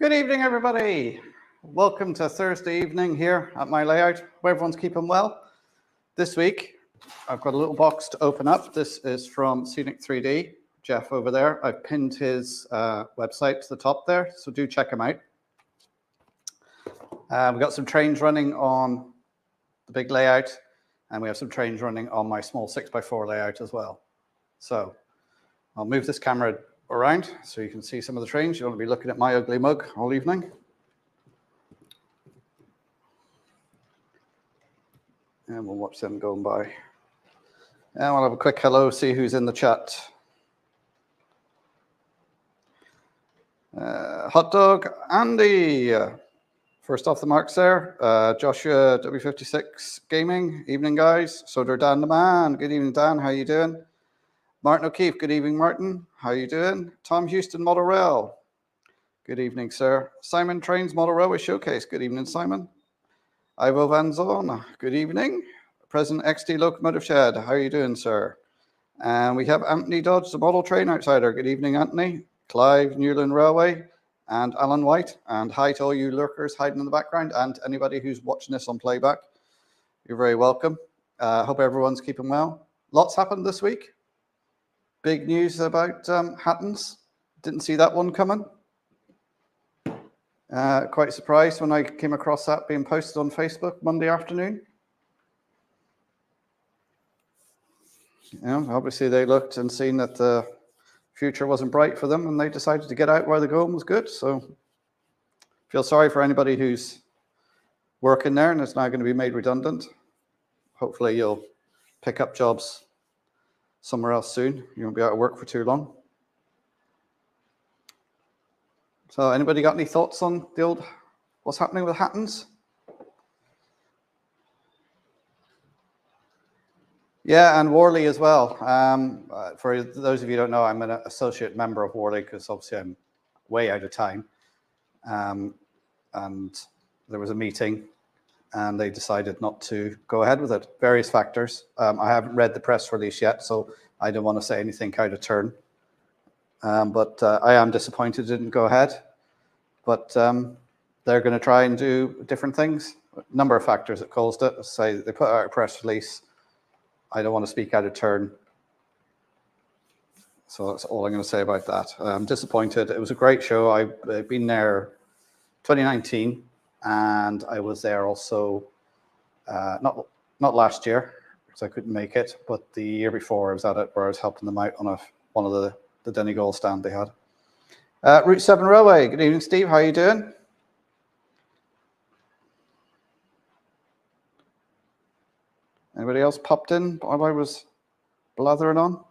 Good evening, everybody. Welcome to Thursday evening here at my layout. Hope everyone's keeping well. This week, I've got a little box to open up. This is from Scenic 3D, Jeff over there. I've pinned his website to the top there, so do check him out. We've got some trains running on the big layout, and we have some trains running on my small 6x4 layout as well. So I'll move this camera around so you can see some of the trains. You don't want to be looking at my ugly mug all evening. And we'll watch them going by. And we'll have a quick hello, see who's in the chat. Hot Dog Andy, first off the marks there. Joshua W56 Gaming, evening guys. Soder Dan the Man, good evening Dan, how you doing? Martin O'Keefe, good evening Martin, how you doing? Tom Houston Model Rail, good evening sir. Simon Trains Model Railway Showcase, good evening Simon. Ivo Van Zon, good evening. President XD Locomotive Shed, how are you doing, sir? And we have Anthony Dodge, the Model Train Outsider. Good evening, Anthony. Clive, Newland Railway, and Alan White. And hi to all you lurkers hiding in the background, and anybody who's watching this on playback. You're very welcome. Hope everyone's keeping well. Lots happened this week. Big news about Hattons. Didn't see that one coming. Quite surprised when I came across that being posted on Facebook Monday afternoon. Obviously they looked and seen that the future wasn't bright for them, and they decided to get out where the going was good. So feel sorry for anybody who's working there and it's now going to be made redundant. Hopefully you'll pick up jobs somewhere else soon. You won't be out of work for too long. So anybody got any thoughts on the old, what's happening with Hattons? Yeah, and Worley as well. For those of you who don't know, I'm an associate member of Worley because obviously I'm way out of time. And there was a meeting and they decided not to go ahead with it. Various factors. I haven't read the press release yet, so I don't want to say anything out of turn. But I am disappointed it didn't go ahead. But they're going to try and do different things. A number of factors that caused it. Say they put out a press release. I don't want to speak out of turn. So that's all I'm going to say about that. I'm disappointed. It was a great show. I've been there 2019, and I was there also not last year because I couldn't make it, but the year before I was at it where I was helping them out on one of the Donegal stand they had. Route 7 Railway. Good evening, Steve. How are you doing? Anybody else popped in while I was blathering on?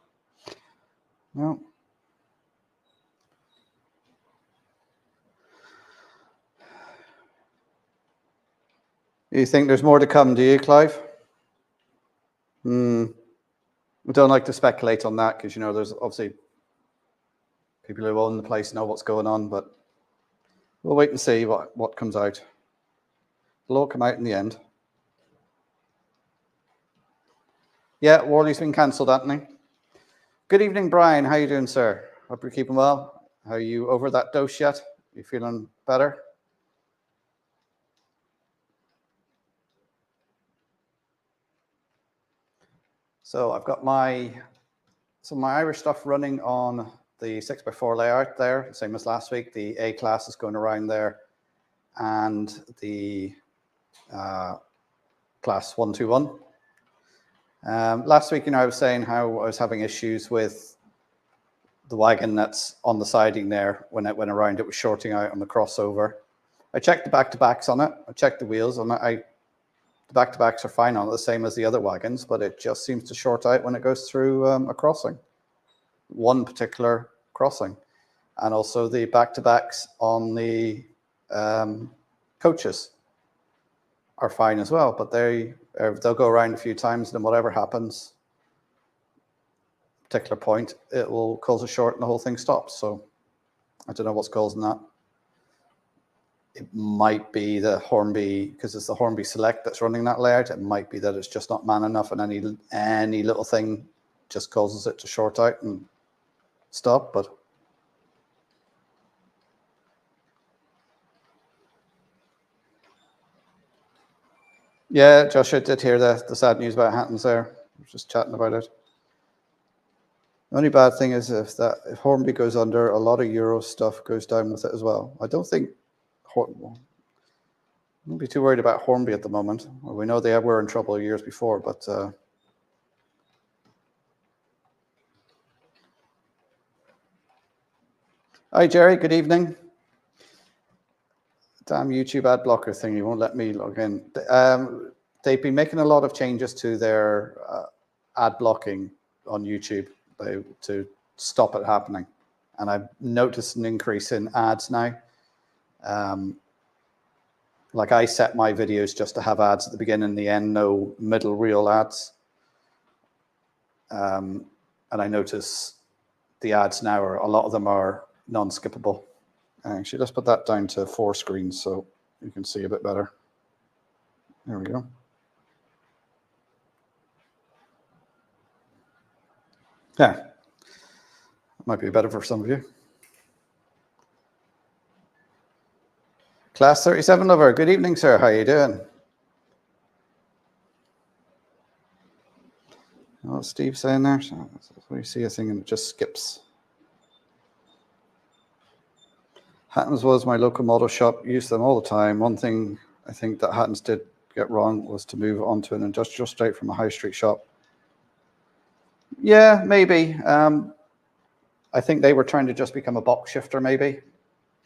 No. You think there's more to come, do you, Clive? We don't like to speculate on that because, you know, there's obviously people who own the place know what's going on, but we'll wait and see what comes out. It'll all come out in the end. Yeah, Worley's been cancelled, Anthony. Good evening, Brian. How you doing, sir? Hope you're keeping well. Are you over that dose yet? You feeling better? So I've got my Irish stuff running on the 6x4 layout there, same as last week. The A class is going around there, and the class 121. Last week, I was saying how I was having issues with the wagon that's on the siding there. When it went around, it was shorting out on the crossover. I checked the back-to-backs on it. I checked the wheels, and the back-to-backs are fine on it, the same as the other wagons, but it just seems to short out when it goes through a crossing. One particular crossing. And also the back-to-backs on the coaches are fine as well, but they'll go around a few times, and then whatever happens, particular point, it will cause a short and the whole thing stops. So I don't know what's causing that. It might be the Hornby, because it's the Hornby Select that's running that layout. It might be that it's just not man enough, and any little thing just causes it to short out and stop. But Yeah, Joshua did hear the sad news about Hattons there. We were just chatting about it. The only bad thing is if Hornby goes under, a lot of Euro stuff goes down with it as well. I don't think don't be too worried about Hornby at the moment. Well, we know they were in trouble years before, but hi Jerry, good evening. Damn YouTube ad blocker thing, you won't let me log in. They've been making a lot of changes to their ad blocking on YouTube to stop it happening. And I've noticed an increase in ads now. Like I set my videos just to have ads at the beginning and the end, no middle reel ads. And I notice the ads now a lot of them are non-skippable. Actually, let's put that down to 4 screens so you can see a bit better. There we go. Yeah, might be better for some of you. Class 37 lover, good evening, sir. How are you doing? What's Steve saying there? So we see a thing and it just skips. Hattons was my local model shop, used them all the time. One thing I think that Hattons did get wrong was to move on to an industrial straight from a high street shop. Yeah, maybe. I think they were trying to just become a box shifter maybe,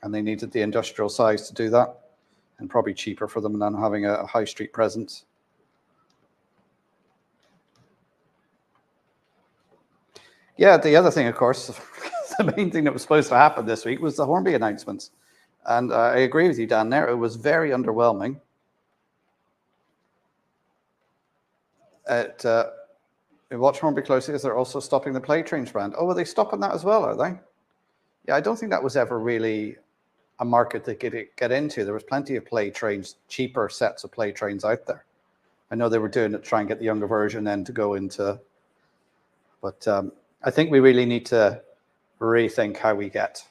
and they needed the industrial size to do that, and probably cheaper for them than having a high street presence. Yeah, the other thing, of course, the main thing that was supposed to happen this week was the Hornby announcements. And I agree with you, Dan, there. It was very underwhelming. Watch Hornby closely as they're also stopping the Play Trains brand. Oh, are they stopping that as well, are they? Yeah, I don't think that was ever really a market they could get into. There was plenty of Play Trains, cheaper sets of Play Trains out there. I know they were doing it to try and get the younger version then to go into, but I think we really need to rethink how we get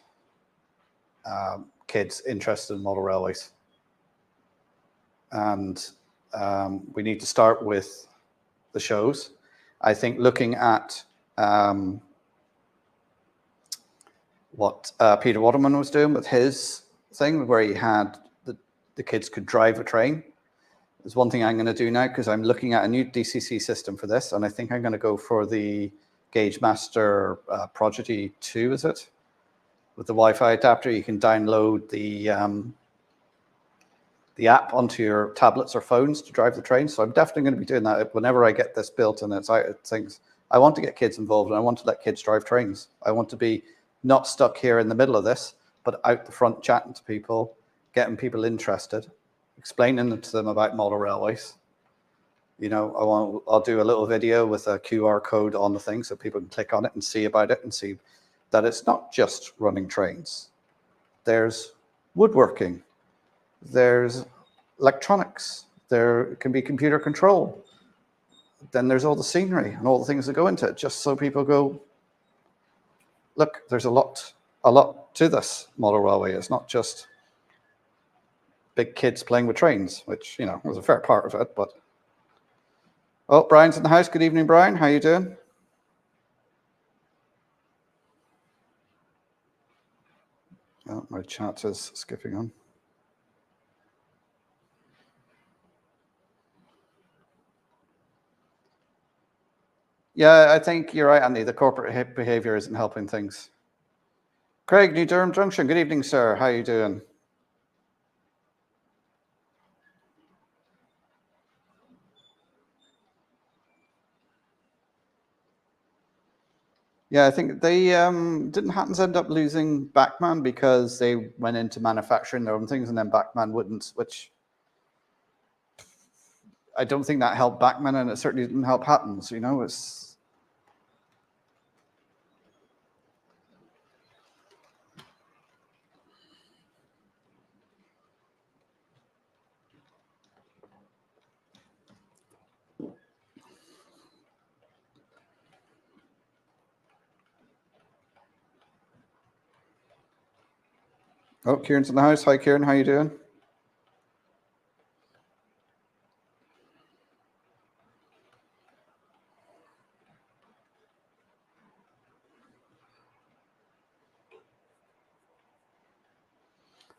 kids interested in model railways. And we need to start with the shows. I think looking at what Peter Waterman was doing with his thing, where he had the kids could drive a train, is one thing I'm going to do now, because I'm looking at a new DCC system for this, and I think I'm going to go for the Gauge Master Prodigy 2, is it? With the Wi-Fi adapter, you can download the app onto your tablets or phones to drive the train. So I'm definitely going to be doing that whenever I get this built and it's out of things. I want to get kids involved and I want to let kids drive trains. I want to be not stuck here in the middle of this, but out the front chatting to people, getting people interested, explaining to them about model railways. You know, I'll do a little video with a QR code on the thing so people can click on it and see about it and see that it's not just running trains. There's woodworking. There's electronics, there can be computer control, then there's all the scenery and all the things that go into it, just so people go, look, there's a lot to this model railway. It's not just big kids playing with trains, which, you know, was a fair part of it. But oh, Brian's in the house. Good evening, Brian. How you doing? Oh, my chat is skipping on. Yeah, I think you're right, Andy. The corporate behavior isn't helping things. Craig, New Durham Junction. Good evening, sir. How are you doing? Yeah, I think they didn't Hattons end up losing Bachmann because they went into manufacturing their own things, and then Bachmann wouldn't, which I don't think that helped Bachmann, and it certainly didn't help Hattons. You know, it's. Oh, Kieran's in the house. Hi, Kieran. How you doing?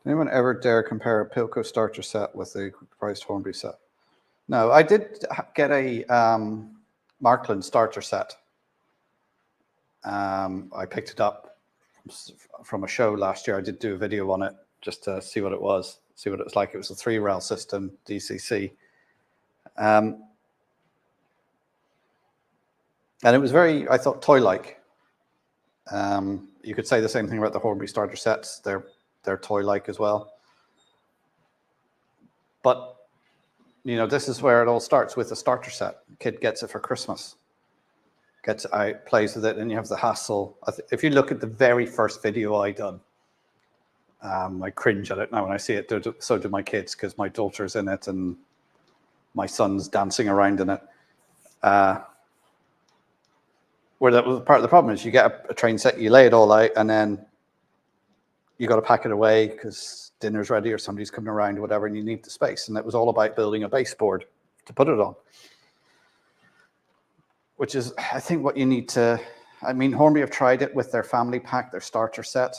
Anyone ever dare compare a Pilco starter set with the priced Hornby set? No, I did get a Markland starter set. I picked it up from a show last year. I did do a video on it just to see what it was, see what it was like. It was a 3-rail system, DCC. And it was very, I thought, toy-like. You could say the same thing about the Hornby starter sets. They're toy-like as well. But, you know, this is where it all starts with a starter set. Kid gets it for Christmas. Gets it out, plays with it, and you have the hassle. If you look at the very first video I done, I cringe at it now when I see it. So do my kids, because my daughter's in it and my son's dancing around in it. Where that was part of the problem is you get a train set, you lay it all out, and then you got to pack it away because dinner's ready or somebody's coming around or whatever, and you need the space. And it was all about building a baseboard to put it on, which is, I think, what you need to. I mean, Hornby have tried it with their family pack, their starter set,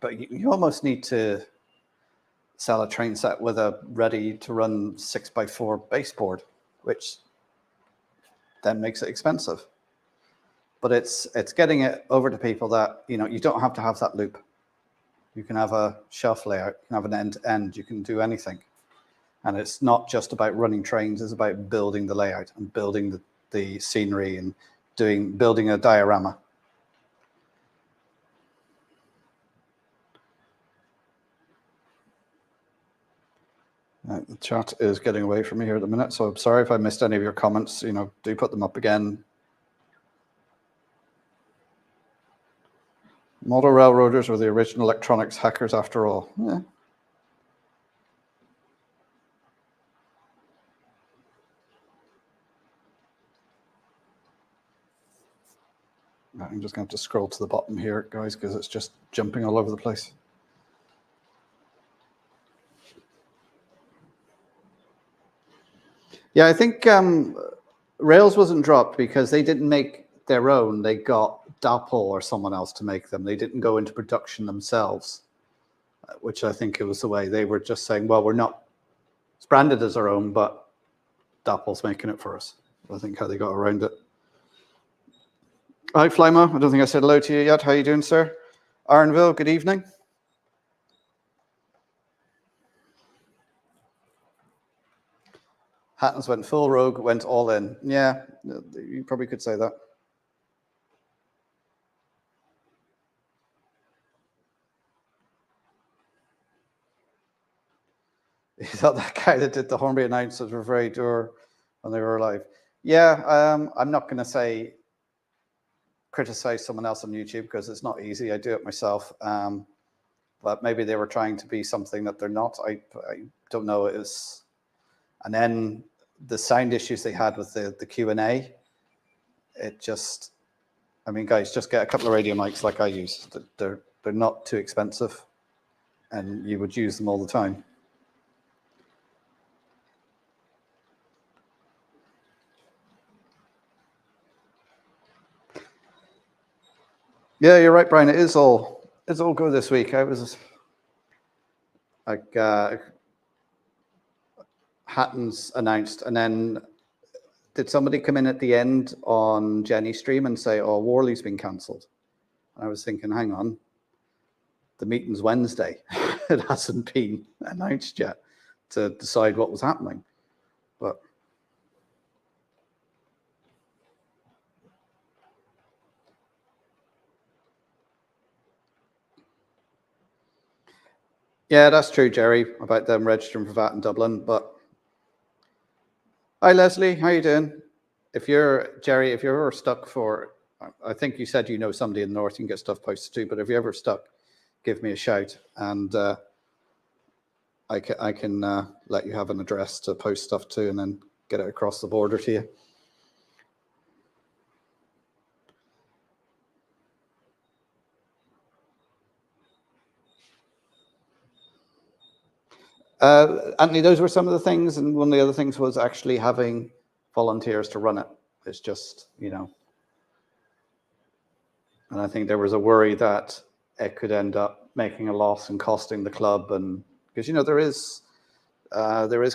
but you almost need to sell a train set with a ready-to-run 6x4 baseboard, which then makes it expensive. But it's getting it over to people that, you know, you don't have to have that loop. You can have a shelf layout, you can have an end-to-end, you can do anything. And it's not just about running trains, it's about building the layout and building the scenery and building a diorama. The chat is getting away from me here at the minute, so I'm sorry if I missed any of your comments. You know, do put them up again. Model railroaders were the original electronics hackers after all. Yeah. I'm just going to have to scroll to the bottom here, guys, because it's just jumping all over the place. Yeah, I think Rails wasn't dropped because they didn't make their own. They got Delph or someone else to make them. They didn't go into production themselves, which I think it was the way. They were just saying, well, it's branded as our own, but Delph's making it for us. I think how they got around it. Hi, Flymo. I don't think I said hello to you yet. How are you doing, sir? Ironville, good evening. Hattons went full rogue, went all in. Yeah, you probably could say that. You thought that guy that did the Hornby announcements were very dour when they were alive. Yeah, I'm not going to criticize someone else on YouTube because it's not easy. I do it myself. But maybe they were trying to be something that they're not. I don't know. And then the sound issues they had with the Q&A, it just, I mean, guys, just get a couple of radio mics like I use. They're not too expensive, and you would use them all the time. Yeah, you're right, Brian. It's all go this week. I was like, Hattons announced, and then did somebody come in at the end on Jenny's stream and say, "Oh, Worley's been cancelled"? I was thinking, hang on, the meeting's Wednesday. It hasn't been announced yet to decide what was happening, but. Yeah, that's true, Jerry, about them registering for VAT in Dublin. But hi, Leslie, how you doing? Jerry, if you're ever stuck I think you said you know somebody in the north, you can get stuff posted too. But if you're ever stuck, give me a shout, and I can let you have an address to post stuff to, and then get it across the border to you. Anthony, those were some of the things, and one of the other things was actually having volunteers to run it. It's just, you know, and I think there was a worry that it could end up making a loss and costing the club. And because, you know, there is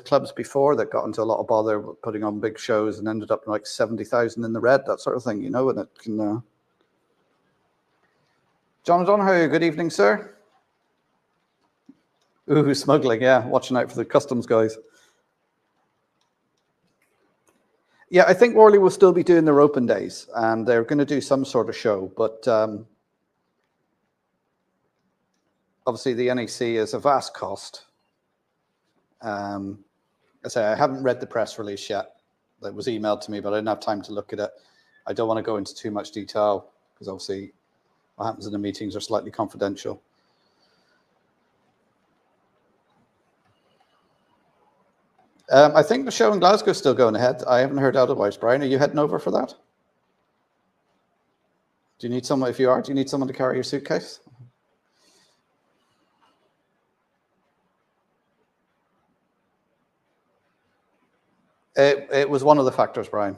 clubs before that got into a lot of bother putting on big shows and ended up like 70,000 in the red, that sort of thing, you know, and it can. John O'Donoghue, good evening, sir. Ooh, smuggling, yeah, watching out for the customs guys. Yeah, I think Worley will still be doing their open days, and they're going to do some sort of show, but obviously the NEC is a vast cost. I say I haven't read the press release yet. That was emailed to me, but I didn't have time to look at it. I don't want to go into too much detail because obviously what happens in the meetings are slightly confidential. I think the show in Glasgow is still going ahead. I haven't heard otherwise. Brian, are you heading over for that? Do you need someone? If you are, do you need someone to carry your suitcase? It was one of the factors, Brian.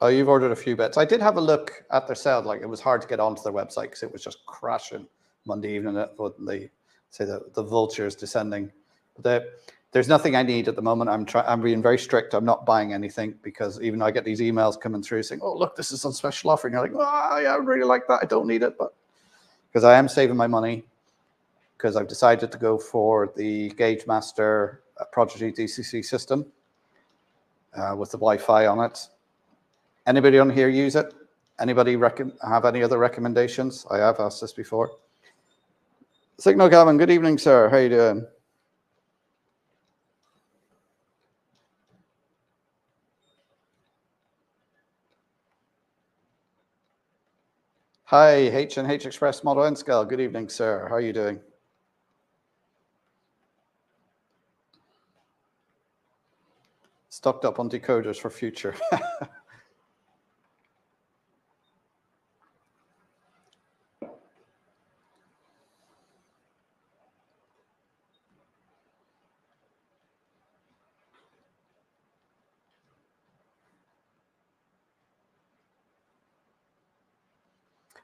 Oh, you've ordered a few bits. I did have a look at their sale. Like, it was hard to get onto their website because it was just crashing Monday evening. They say the vultures descending. But there's nothing I need at the moment. I'm being very strict. I'm not buying anything because even though I get these emails coming through saying, "Oh, look, this is on special offer," and you're like, "Oh, yeah, I really like that. I don't need it," but because I am saving my money because I've decided to go for the Gauge Master Prodigy DCC system with the Wi-Fi on it. Anybody on here use it? Anybody have any other recommendations? I have asked this before. Signal Gavin, good evening, sir. How you doing? Hi, H&H Express Model N Scale. Good evening, sir. How are you doing? Stocked up on decoders for future.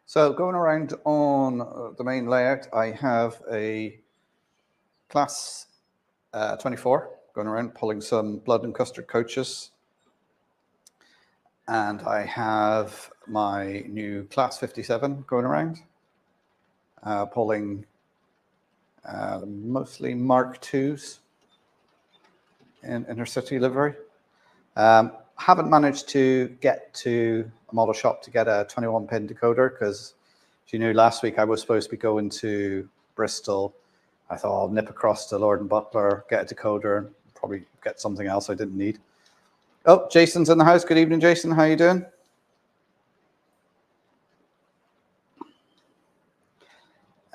So going around on the main layout, I have a class 24 going around pulling some blood and custard coaches. And I have my new class 57 going around, pulling mostly Mark IIs in intercity livery. Haven't managed to get to a model shop to get a 21-pin decoder because, as you knew, last week I was supposed to be going to Bristol. I thought I'll nip across to Lord and Butler, get a decoder, probably get something else I didn't need. Oh, Jason's in the house. Good evening, Jason. How you doing?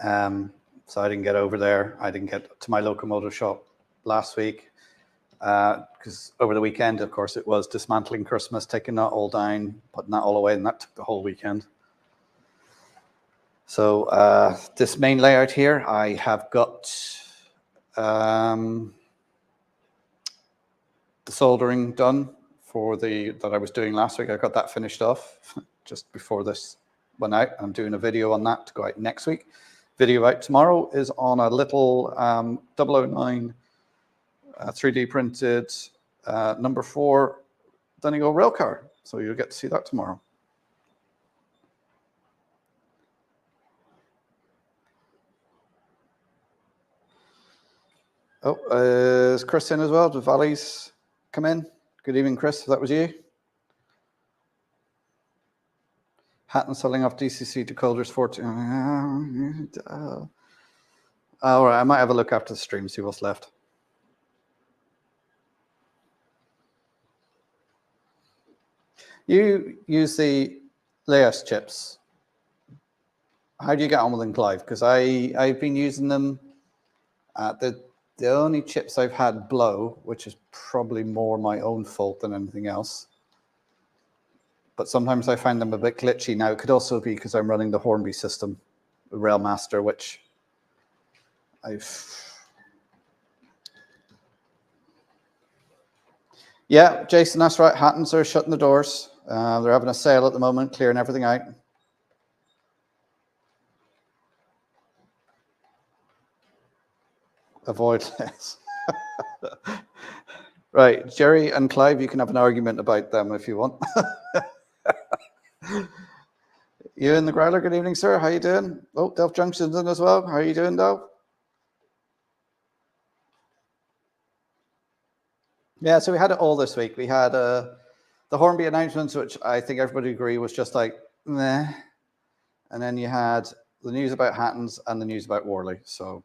So I didn't get over there. I didn't get to my locomotive shop last week because over the weekend, of course, it was dismantling Christmas, taking that all down, putting that all away, and that took the whole weekend. So this main layout here, I have got the soldering done for that I was doing last week. I got that finished off just before this went out. I'm doing a video on that to go out next week. Video out tomorrow is on a little 009 3D printed number 4 Donegal rail car. So you'll get to see that tomorrow. Oh, is Chris in as well? Did Valleys come in? Good evening, Chris. If that was you. Hatton selling off DCC decoders 14. All right, I might have a look after the stream, see what's left. You use the Leos chips. How do you get on with them, Clive? Because I've been using them. The only chips I've had blow, which is probably more my own fault than anything else. But sometimes I find them a bit glitchy. Now, it could also be because I'm running the Hornby system, the Railmaster, which Yeah, Jason, that's right. Hattons are shutting the doors. They're having a sale at the moment, clearing everything out. Avoid this. Right, Jerry and Clive, you can have an argument about them if you want. You in the Growler, good evening, sir. How you doing? Oh, Delph Junction's in as well. How are you doing, Delph? Yeah, so we had it all this week. We had the Hornby announcements, which I think everybody agree was just like, meh. And then you had the news about Hattons and the news about Worley. So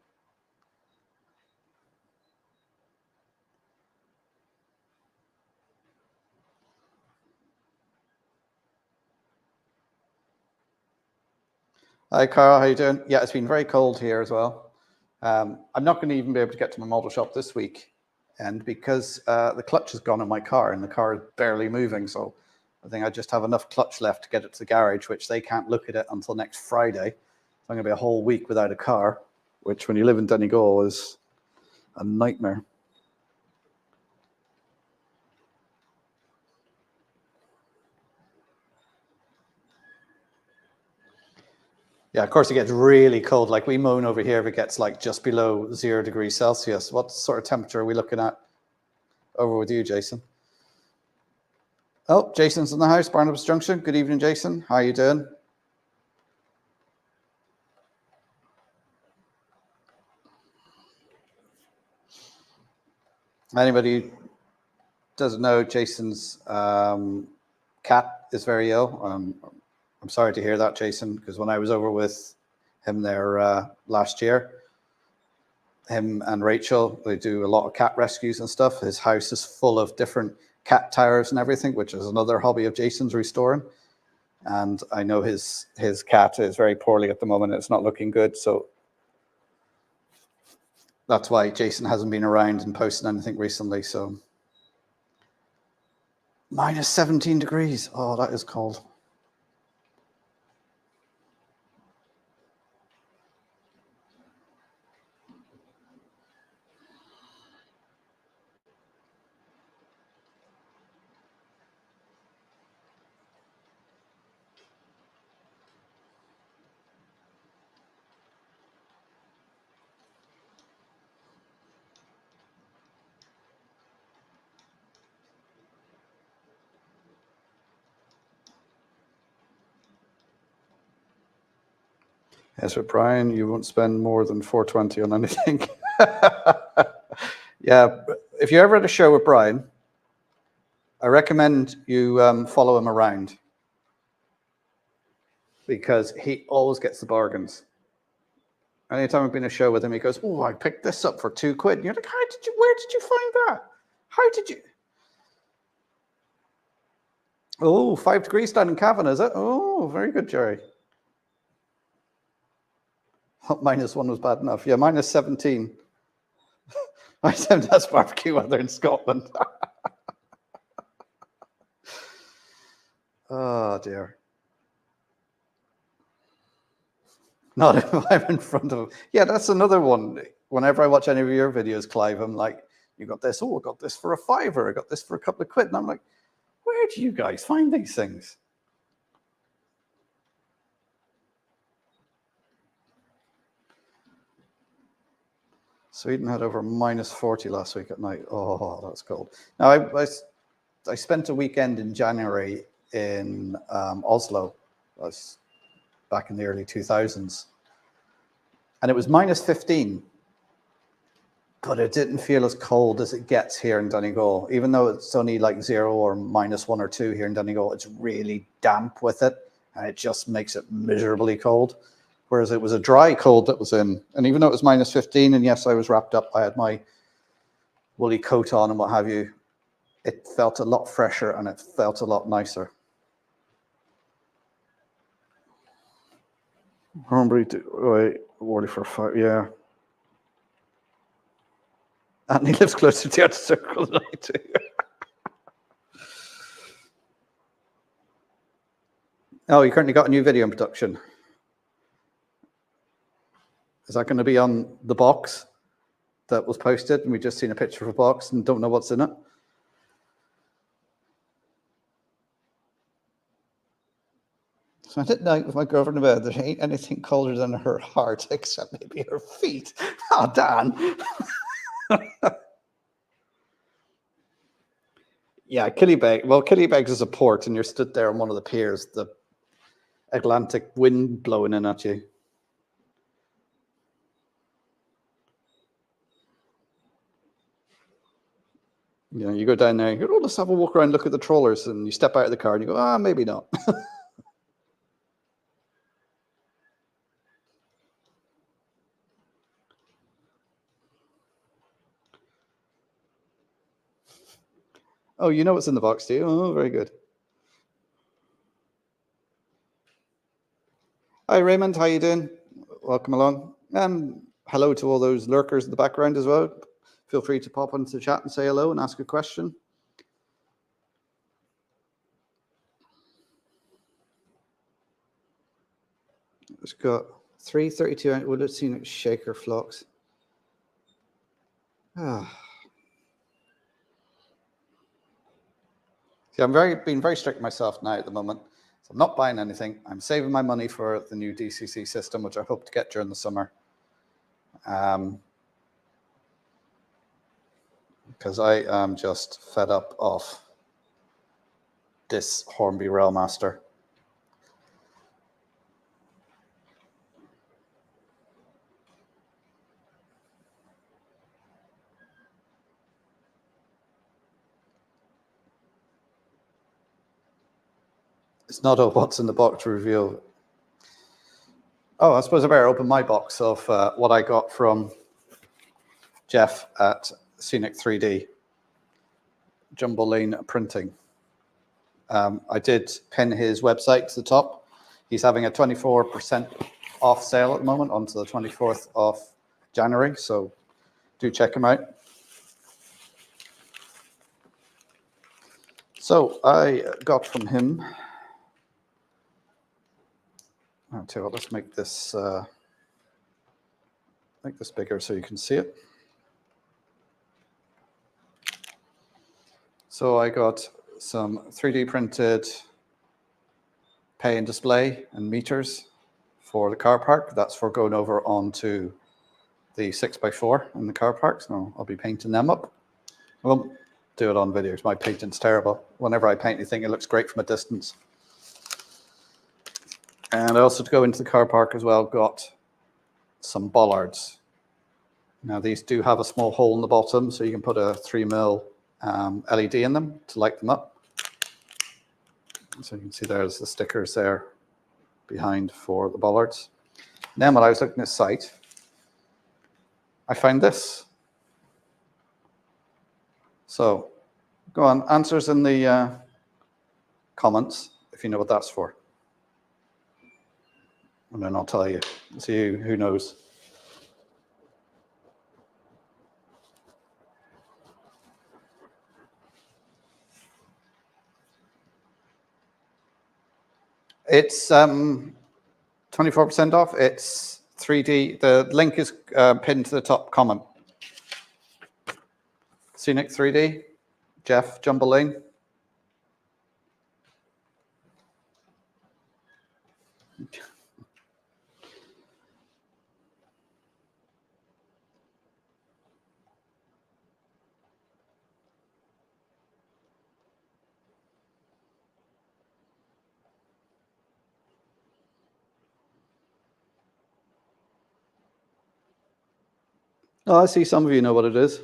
hi, Carl. How you doing? Yeah, it's been very cold here as well. I'm not going to even be able to get to my model shop this week, and because the clutch has gone in my car, and the car is barely moving, so I think I just have enough clutch left to get it to the garage, which they can't look at it until next Friday. So I'm going to be a whole week without a car, which when you live in Donegal is a nightmare. Yeah, of course it gets really cold. Like we moan over here if it gets like just below 0 degrees Celsius. What sort of temperature are we looking at over with you, Jason? Oh, Jason's in the house, Barnabas Junction. Good evening, Jason. How are you doing? Anybody doesn't know, Jason's cat is very ill. I'm sorry to hear that, Jason, because when I was over with him there last year, him and Rachel, they do a lot of cat rescues and stuff. His house is full of different cat towers and everything, which is another hobby of Jason's, restoring. And I know his cat is very poorly at the moment. It's not looking good. So that's why Jason hasn't been around and posted anything recently. So minus 17 degrees. Oh, that is cold. Yes, but Brian, you won't spend more than 420 on anything. Yeah, if you're ever at a show with Brian, I recommend you follow him around because he always gets the bargains. Anytime I've been to a show with him, he goes, "Oh, I picked this up for £2." And you're like, where did you find that? How did you? Oh, 5 degrees down in Cavan, is it? Oh, very good, Jerry. Oh, -1 was bad enough. Yeah, minus 17. I said that's barbecue weather in Scotland. Oh, dear. Not if I'm in front of him. Yeah, that's another one. Whenever I watch any of your videos, Clive, I'm like, you got this. Oh, I got this for a £5. I got this for a couple of quid. And I'm like, where do you guys find these things? Sweden had over minus 40 last week at night. Oh, that's cold. Now, I spent a weekend in January in Oslo. I was back in the early 2000s. And it was minus 15. But it didn't feel as cold as it gets here in Donegal. Even though it's only like 0 or -1 or 2 here in Donegal, it's really damp with it. And it just makes it miserably cold. Whereas it was a dry cold that was in. And even though it was minus 15, and yes, I was wrapped up, I had my woolly coat on and what have you, it felt a lot fresher and it felt a lot nicer. Hornbury, wait, Worley for 5, yeah. And he lives closer to the outer circle than I do. Oh, you currently got a new video in production. Is that going to be on the box that was posted? And we just seen a picture of a box and don't know what's in it. Spent at night with my girlfriend in bed. There ain't anything colder than her heart, except maybe her feet. Oh, Dan. Yeah, Killybegs. Well, Killybegs is a port, and you're stood there on one of the piers, the Atlantic wind blowing in at you. You know, you go down there, you go, oh, let's have a walk around, look at the trawlers, and you step out of the car and you go, maybe not. Oh, you know what's in the box, do you? Oh, very good. Hi, Raymond. How you doing? Welcome along. And hello to all those lurkers in the background as well. Feel free to pop into the chat and say hello and ask a question. It's got 332. Would have seen it shaker flocks. See, I'm being very strict with myself now at the moment. So I'm not buying anything. I'm saving my money for the new DCC system, which I hope to get during the summer. Because I am just fed up of this Hornby Railmaster. It's not a what's in the box review. Oh, I suppose I better open my box of what I got from Jeff at Scenic 3D, Jumbo Lane Printing. I did pin his website to the top. He's having a 24% off sale at the moment until the 24th of January, so do check him out. So I got from him, I'll tell you what, let's make this bigger so you can see it. So I got some 3D printed pay and display and meters for the car park. That's for going over onto the 6x4 in the car park. So I'll be painting them up. I won't do it on video because my painting's terrible. Whenever I paint anything, it looks great from a distance. And I also, to go into the car park as well, got some bollards. Now these do have a small hole in the bottom, so you can put a 3mm LED in them to light them up. So you can see there's the stickers there behind for the bollards. And then when I was looking at the site, I found this. So go on, answers in the comments if you know what that's for. And then I'll tell you. See who knows. It's 24% off. It's 3D. The link is pinned to the top comment. Scenic 3D, Jeff, Jumbo Lane. Oh, I see some of you know what it is.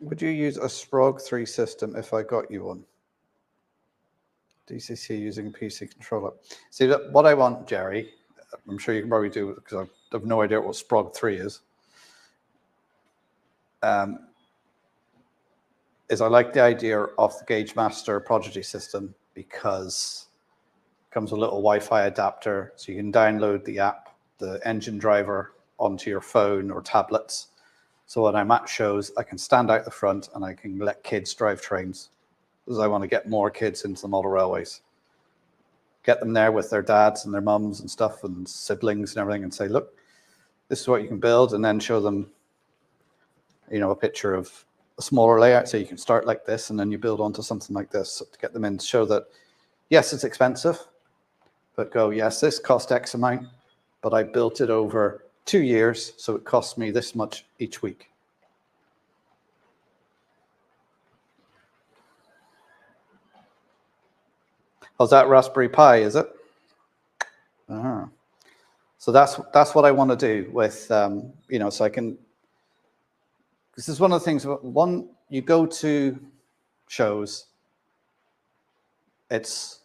Would you use a Sprog 3 system if I got you one? DCC using a PC controller. See, what I want, Jerry, I'm sure you can probably do it because I have no idea what Sprog 3 is. Is I like the idea of the Gauge Master Prodigy system because it comes with a little Wi-Fi adapter, so you can download the app, the engine driver, onto your phone or tablets, So when I'm at shows, I can stand out the front and I can let kids drive trains, because I want to get more kids into the model railways. Get them there with their dads and their mums and stuff and siblings and everything, and say, look, this is what you can build, and then show them, you know, a picture of a smaller layout. So you can start like this and then you build onto something like this to get them in, to show that, yes, it's expensive, but go, yes, this cost X amount, but I built it over 2 years, so it costs me this much each week. Oh, is that Raspberry Pi, is it? Uh-huh. So that's what I want to do with, you know, so I can, this is one of the things, one, you go to shows, it's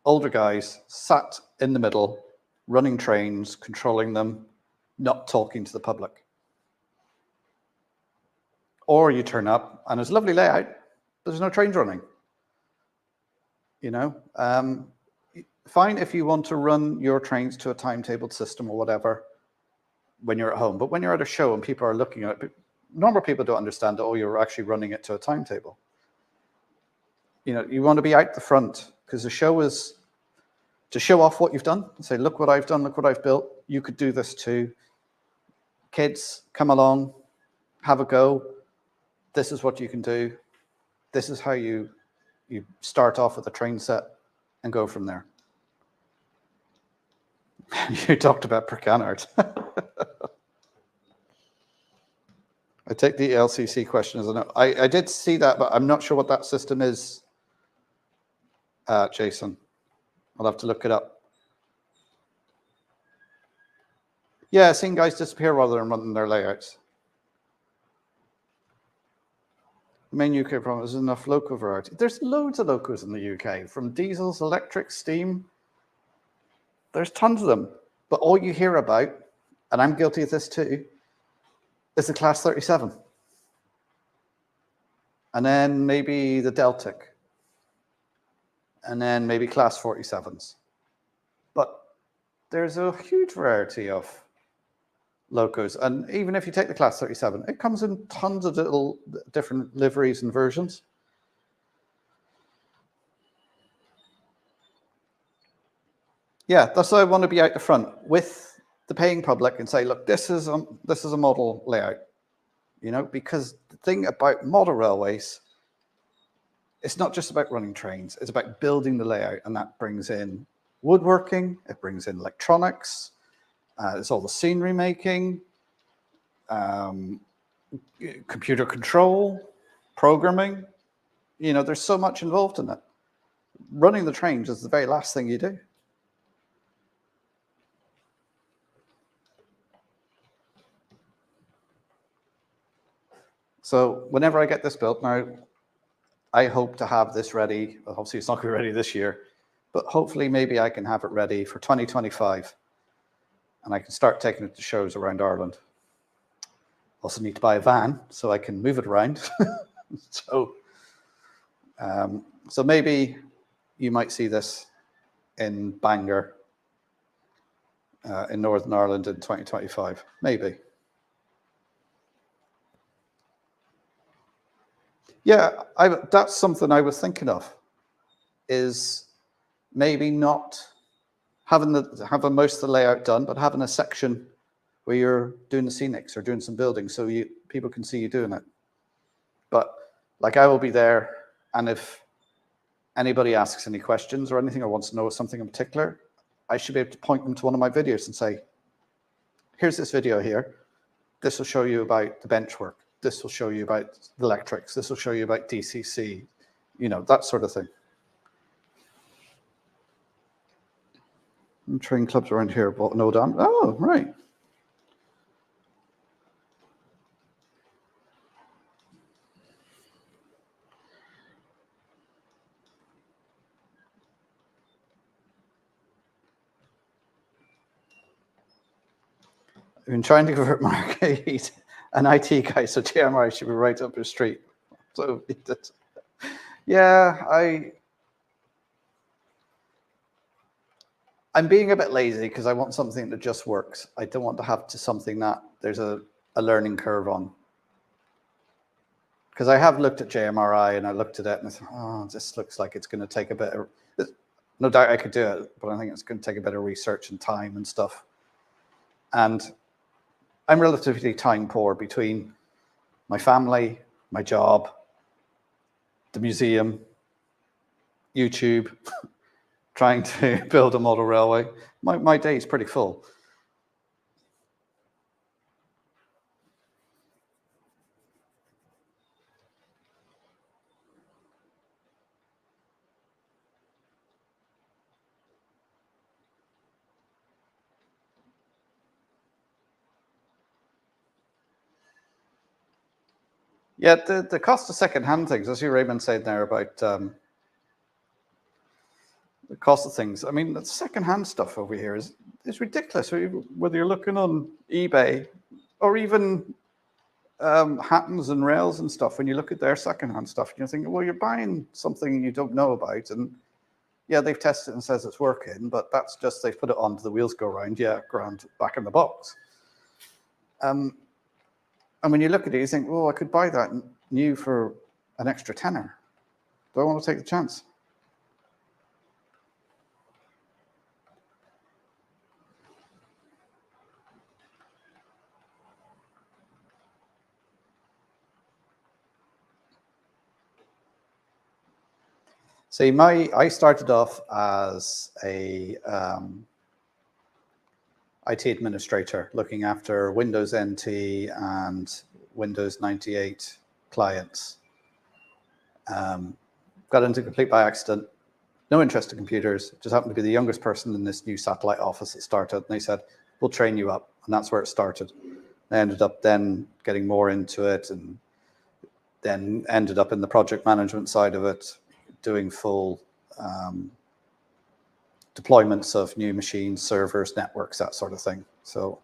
older guys sat in the middle, running trains, controlling them, not talking to the public. Or you turn up and it's a lovely layout, but there's no trains running. You know, fine if you want to run your trains to a timetabled system or whatever when you're at home, but when you're at a show and people are looking at it, normal people don't understand that, oh, you're actually running it to a timetable. You know, you want to be out the front, because the show is to show off what you've done and say, look what I've done, look what I've built. You could do this too. Kids, come along, have a go. This is what you can do. This is how you start off with a train set and go from there. You talked about per canard. I take the LCC question as a no. I did see that, but I'm not sure what that system is, Jason. I'll have to look it up. Yeah, seeing guys disappear rather than running their layouts. The main UK problem is enough loco variety. There's loads of locos in the UK, from diesels, electric, steam. There's tons of them. But all you hear about, and I'm guilty of this too, is the Class 37. And then maybe the Deltic. And then maybe Class 47s. But there's a huge variety of locos. And even if you take the Class 37, it comes in tons of little different liveries and versions. Yeah, that's why I want to be out the front with the paying public and say, look, this is a model layout, you know, because the thing about model railways, it's not just about running trains, it's about building the layout, and that brings in woodworking, it brings in electronics, it's all the scenery making, computer control, programming, you know, there's so much involved in it. Running the trains is the very last thing you do. So whenever I get this built, now I hope to have this ready. Well, obviously, it's not going to be ready this year, but hopefully maybe I can have it ready for 2025, and I can start taking it to shows around Ireland. Also need to buy a van so I can move it around. So maybe you might see this in Bangor in Northern Ireland in 2025, maybe. Yeah, that's something I was thinking of, is maybe not having most of the layout done, but having a section where you're doing the scenics or doing some building, so people can see you doing it. But like, I will be there, and if anybody asks any questions or anything or wants to know something in particular, I should be able to point them to one of my videos and say, here's this video here. This will show you about the bench work. This will show you about the electrics. This will show you about DCC, you know, that sort of thing. Train clubs around here bought no damn. Oh, right. I've been trying to convert Mark. He's an IT guy, so TMI should be right up his street. So, yeah, I'm being a bit lazy because I want something that just works. I don't want to have something that there's a a learning curve on. Because I have looked at JMRI and I looked at it and I thought, oh, this looks like it's going to take a bit of, no doubt I could do it, but I think it's going to take a bit of research and time and stuff. And I'm relatively time poor between my family, my job, the museum, YouTube, trying to build a model railway. My day is pretty full. Yeah, the cost of second-hand things, as you Raymond said there about the cost of things. I mean, the second-hand stuff over here is ridiculous. Whether you're looking on eBay or even Hattons and Rails and stuff, when you look at their second-hand stuff, you're thinking, well, you're buying something you don't know about, and yeah, they've tested and says it's working, but that's just they've put it on to the wheels go round. Yeah, grand, back in the box. And when you look at it, you think, well, I could buy that new for an extra tenner. Do I want to take the chance? See, I started off as a IT administrator, looking after Windows NT and Windows 98 clients. Got into complete by accident, no interest in computers, just happened to be the youngest person in this new satellite office that started, and they said, we'll train you up, and that's where it started. I ended up then getting more into it, and then ended up in the project management side of it, doing full deployments of new machines, servers, networks, that sort of thing. So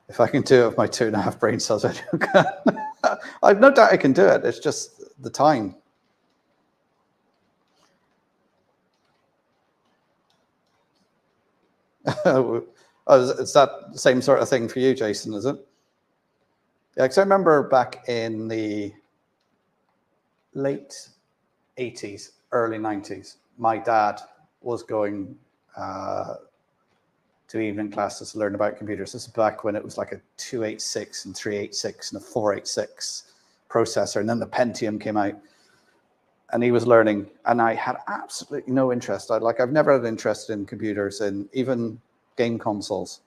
if I can do it with my 2.5 brain cells, I've no doubt I can do it. It's just the time. Is that the same sort of thing for you, Jason, is it? Yeah, because I remember back in the late 80s, early 90s, my dad was going to evening classes to learn about computers. This is back when it was like a 286 and 386 and a 486 processor, and then the Pentium came out, and he was learning, and I had absolutely no interest. I've never had interest in computers and even game consoles.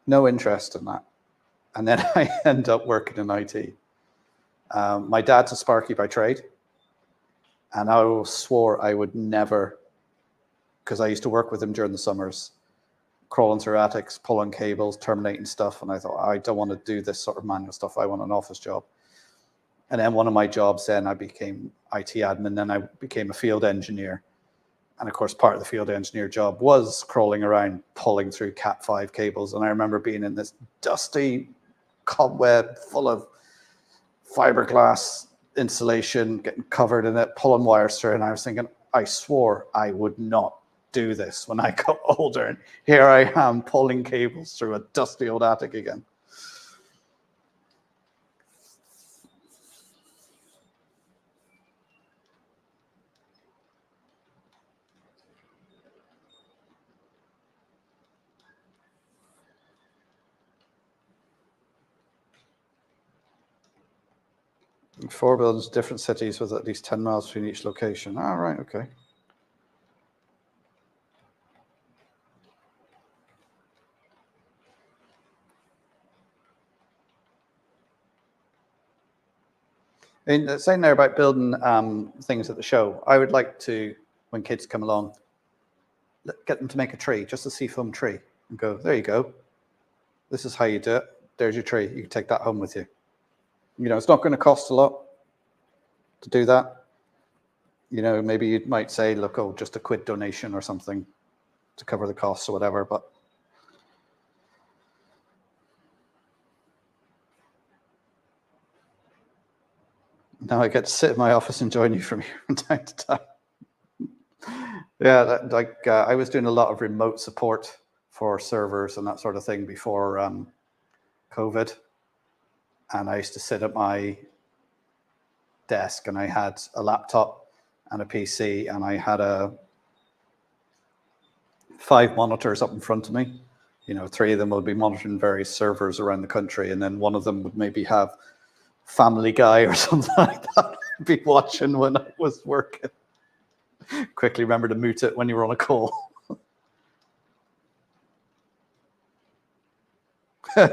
No interest in that. And then I end up working in IT. My dad's a Sparky by trade, and I swore I would never, because I used to work with him during the summers, crawling through attics, pulling cables, terminating stuff, and I thought, I don't want to do this sort of manual stuff. I want an office job. And then one of my jobs, then I became IT admin, then I became a field engineer. And of course, part of the field engineer job was crawling around, pulling through Cat5 cables. And I remember being in this dusty cobweb full of fiberglass insulation, getting covered in it, pulling wires through. And I was thinking, I swore I would not do this when I got older. And here I am pulling cables through a dusty old attic again. Four buildings, different cities with at least 10 miles between each location. Ah, right, okay. And saying there about building things at the show, I would like to, when kids come along, get them to make a tree, just a seafoam tree, and go, there you go. This is how you do it. There's your tree. You can take that home with you. You know, it's not going to cost a lot to do that. You know, maybe you might say, look, oh, just a quid donation or something to cover the costs or whatever, but now I get to sit in my office and join you from here from time to time. Yeah, I was doing a lot of remote support for servers and that sort of thing before COVID. And I used to sit at my desk and I had a laptop and a PC and I had 5 monitors up in front of me. 3 of them would be monitoring various servers around the country, and then one of them would maybe have Family Guy or something like that I'd be watching when I was working. Quickly remember to mute it when you were on a call.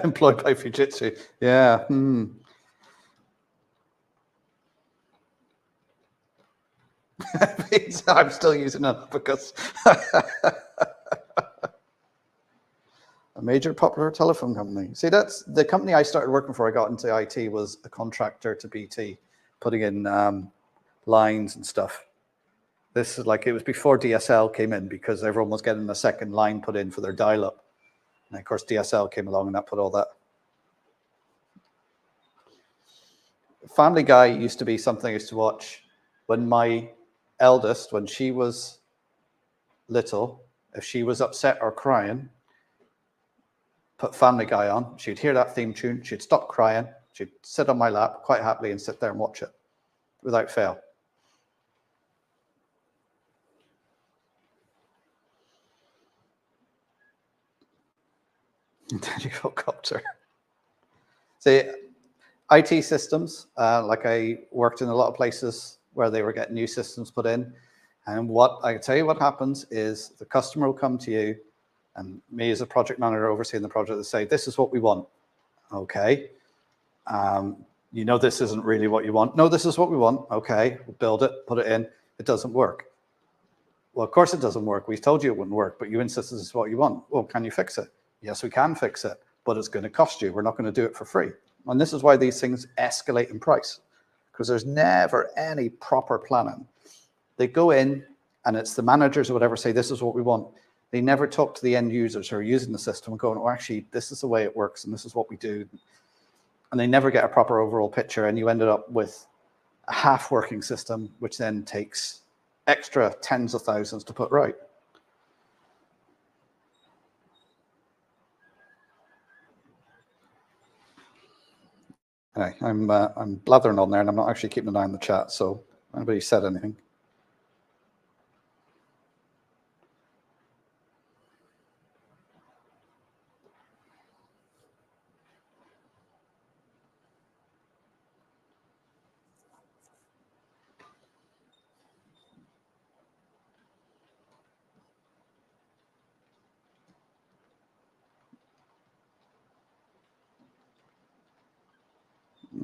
Employed by Fujitsu. Yeah. I'm still using it because a major popular telephone company. See, that's the company I started working for. I got into IT was a contractor to BT, putting in lines and stuff. This is like, it was before DSL came in because everyone was getting a second line put in for their dial-up. And of course, DSL came along and that put all that. Family Guy used to be something I used to watch when my eldest, when she was little, if she was upset or crying, put Family Guy on, she'd hear that theme tune, she'd stop crying, she'd sit on my lap quite happily and sit there and watch it without fail. Helicopter. See, IT systems, like I worked in a lot of places where they were getting new systems put in. And what I can tell you what happens is the customer will come to you and me as a project manager overseeing the project, they say, this is what we want. Okay. This isn't really what you want. No, this is what we want. Okay, we'll build it, put it in. It doesn't work. Well, of course it doesn't work. We told you it wouldn't work, but you insist this is what you want. Well, can you fix it? Yes, we can fix it, but it's going to cost you. We're not going to do it for free. And this is why these things escalate in price, because there's never any proper planning. They go in and it's the managers or whatever say, this is what we want. They never talk to the end users who are using the system and going, oh, actually, this is the way it works and this is what we do. And they never get a proper overall picture. And you ended up with a half working system, which then takes extra tens of thousands to put right. Anyway, I'm blathering on there and I'm not actually keeping an eye on the chat. So nobody said anything.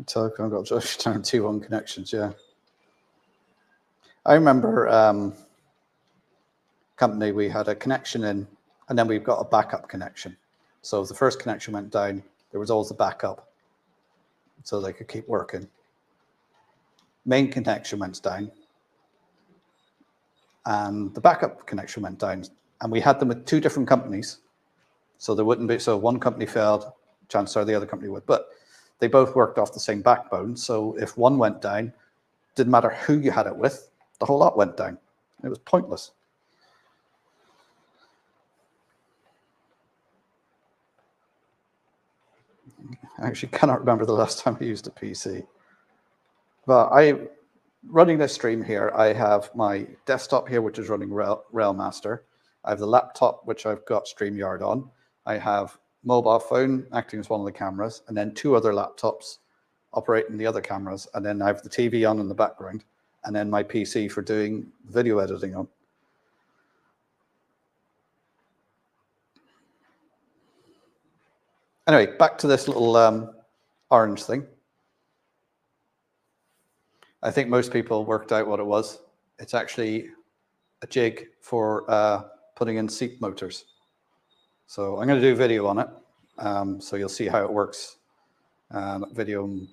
Telecom got Josh down 2-1 connections, yeah. I remember company, we had a connection in, and then we've got a backup connection. So if the first connection went down, there was always a backup, so they could keep working. Main connection went down, and the backup connection went down, and we had them with 2 different companies, so there wouldn't be, so one company failed, chances are the other company would, but they both worked off the same backbone. So if one went down, didn't matter who you had it with, the whole lot went down. It was pointless. I actually cannot remember the last time I used a PC. But running this stream here, I have my desktop here, which is running Railmaster. I have the laptop, which I've got StreamYard on. I have mobile phone acting as one of the cameras, and then 2 other laptops operating the other cameras, and then I have the TV on in the background, and then my PC for doing video editing on. Anyway, back to this little orange thing. I think most people worked out what it was. It's actually a jig for putting in seat motors. So I'm going to do a video on it, so you'll see how it works. Video will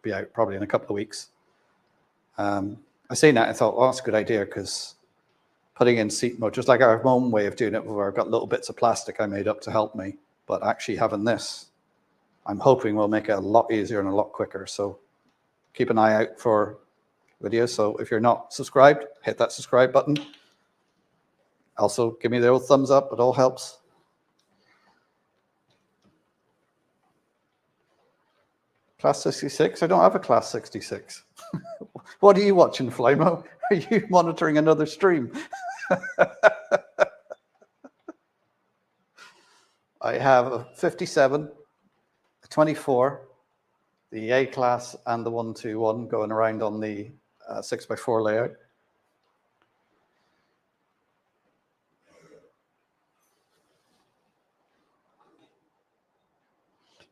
be out probably in a couple of weeks. I seen that and thought, well, that's a good idea, because putting in seat motors, just like our own way of doing it, where I've got little bits of plastic I made up to help me, but actually having this, I'm hoping will make it a lot easier and a lot quicker. So keep an eye out for videos. So if you're not subscribed, hit that subscribe button. Also, give me the old thumbs up. It all helps. Class 66? I don't have a Class 66. What are you watching, Flymo? Are you monitoring another stream? I have a 57, a 24, the A class, and the 121 going around on the 6x4 layout.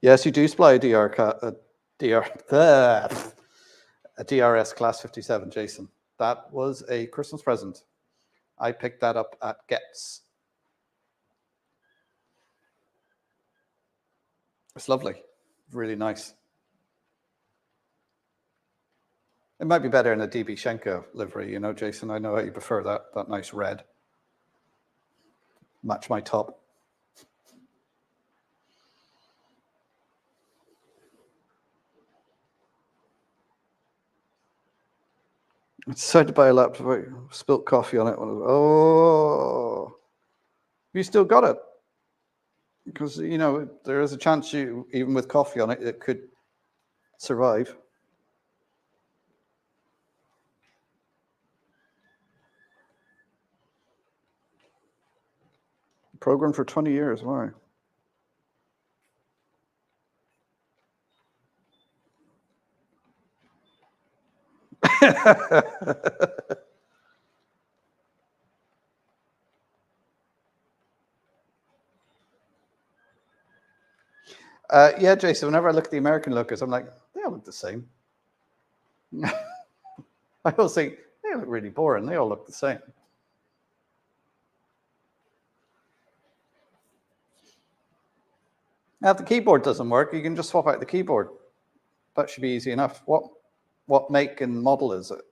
Yes, you do supply a DRS Class 57, Jason. That was a Christmas present. I picked that up at Getz. It's lovely, really nice. It might be better in a DB Schenker livery, you know, Jason. I know how you prefer that nice red. Match my top. I decided to buy a laptop. I spilt coffee on it. Oh, you still got it? Because, you know, there is a chance you, even with coffee on it, it could survive. Program for 20 years, why? Yeah, Jason, whenever I look at the American lookers, I'm like, they all look the same. I always think, they look really boring. They all look the same. Now, if the keyboard doesn't work, you can just swap out the keyboard. That should be easy enough. What make and model is it?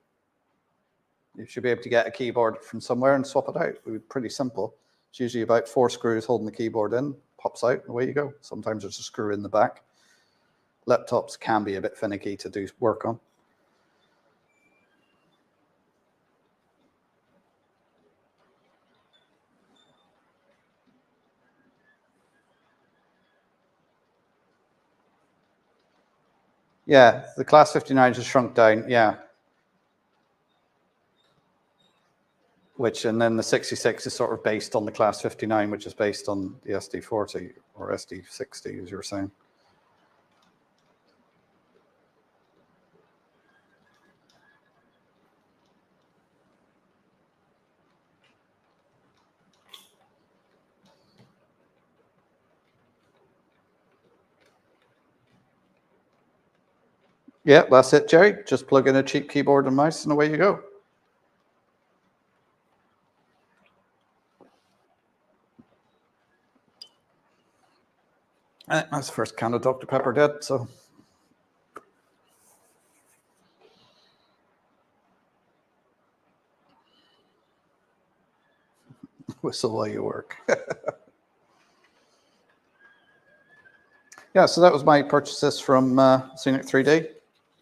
You should be able to get a keyboard from somewhere and swap it out. It would be pretty simple. It's usually about 4 screws holding the keyboard in, pops out, and away you go. Sometimes there's a screw in the back. Laptops can be a bit finicky to do work on. Yeah, the Class 59 has shrunk down, yeah. And then the 66 is sort of based on the Class 59, which is based on the SD40 or SD60, as you were saying. Yeah, that's it, Jerry. Just plug in a cheap keyboard and mouse, and away you go. That's the first can of Dr. Pepper dead, so. Whistle while you work. Yeah, so that was my purchases from Scenic 3D.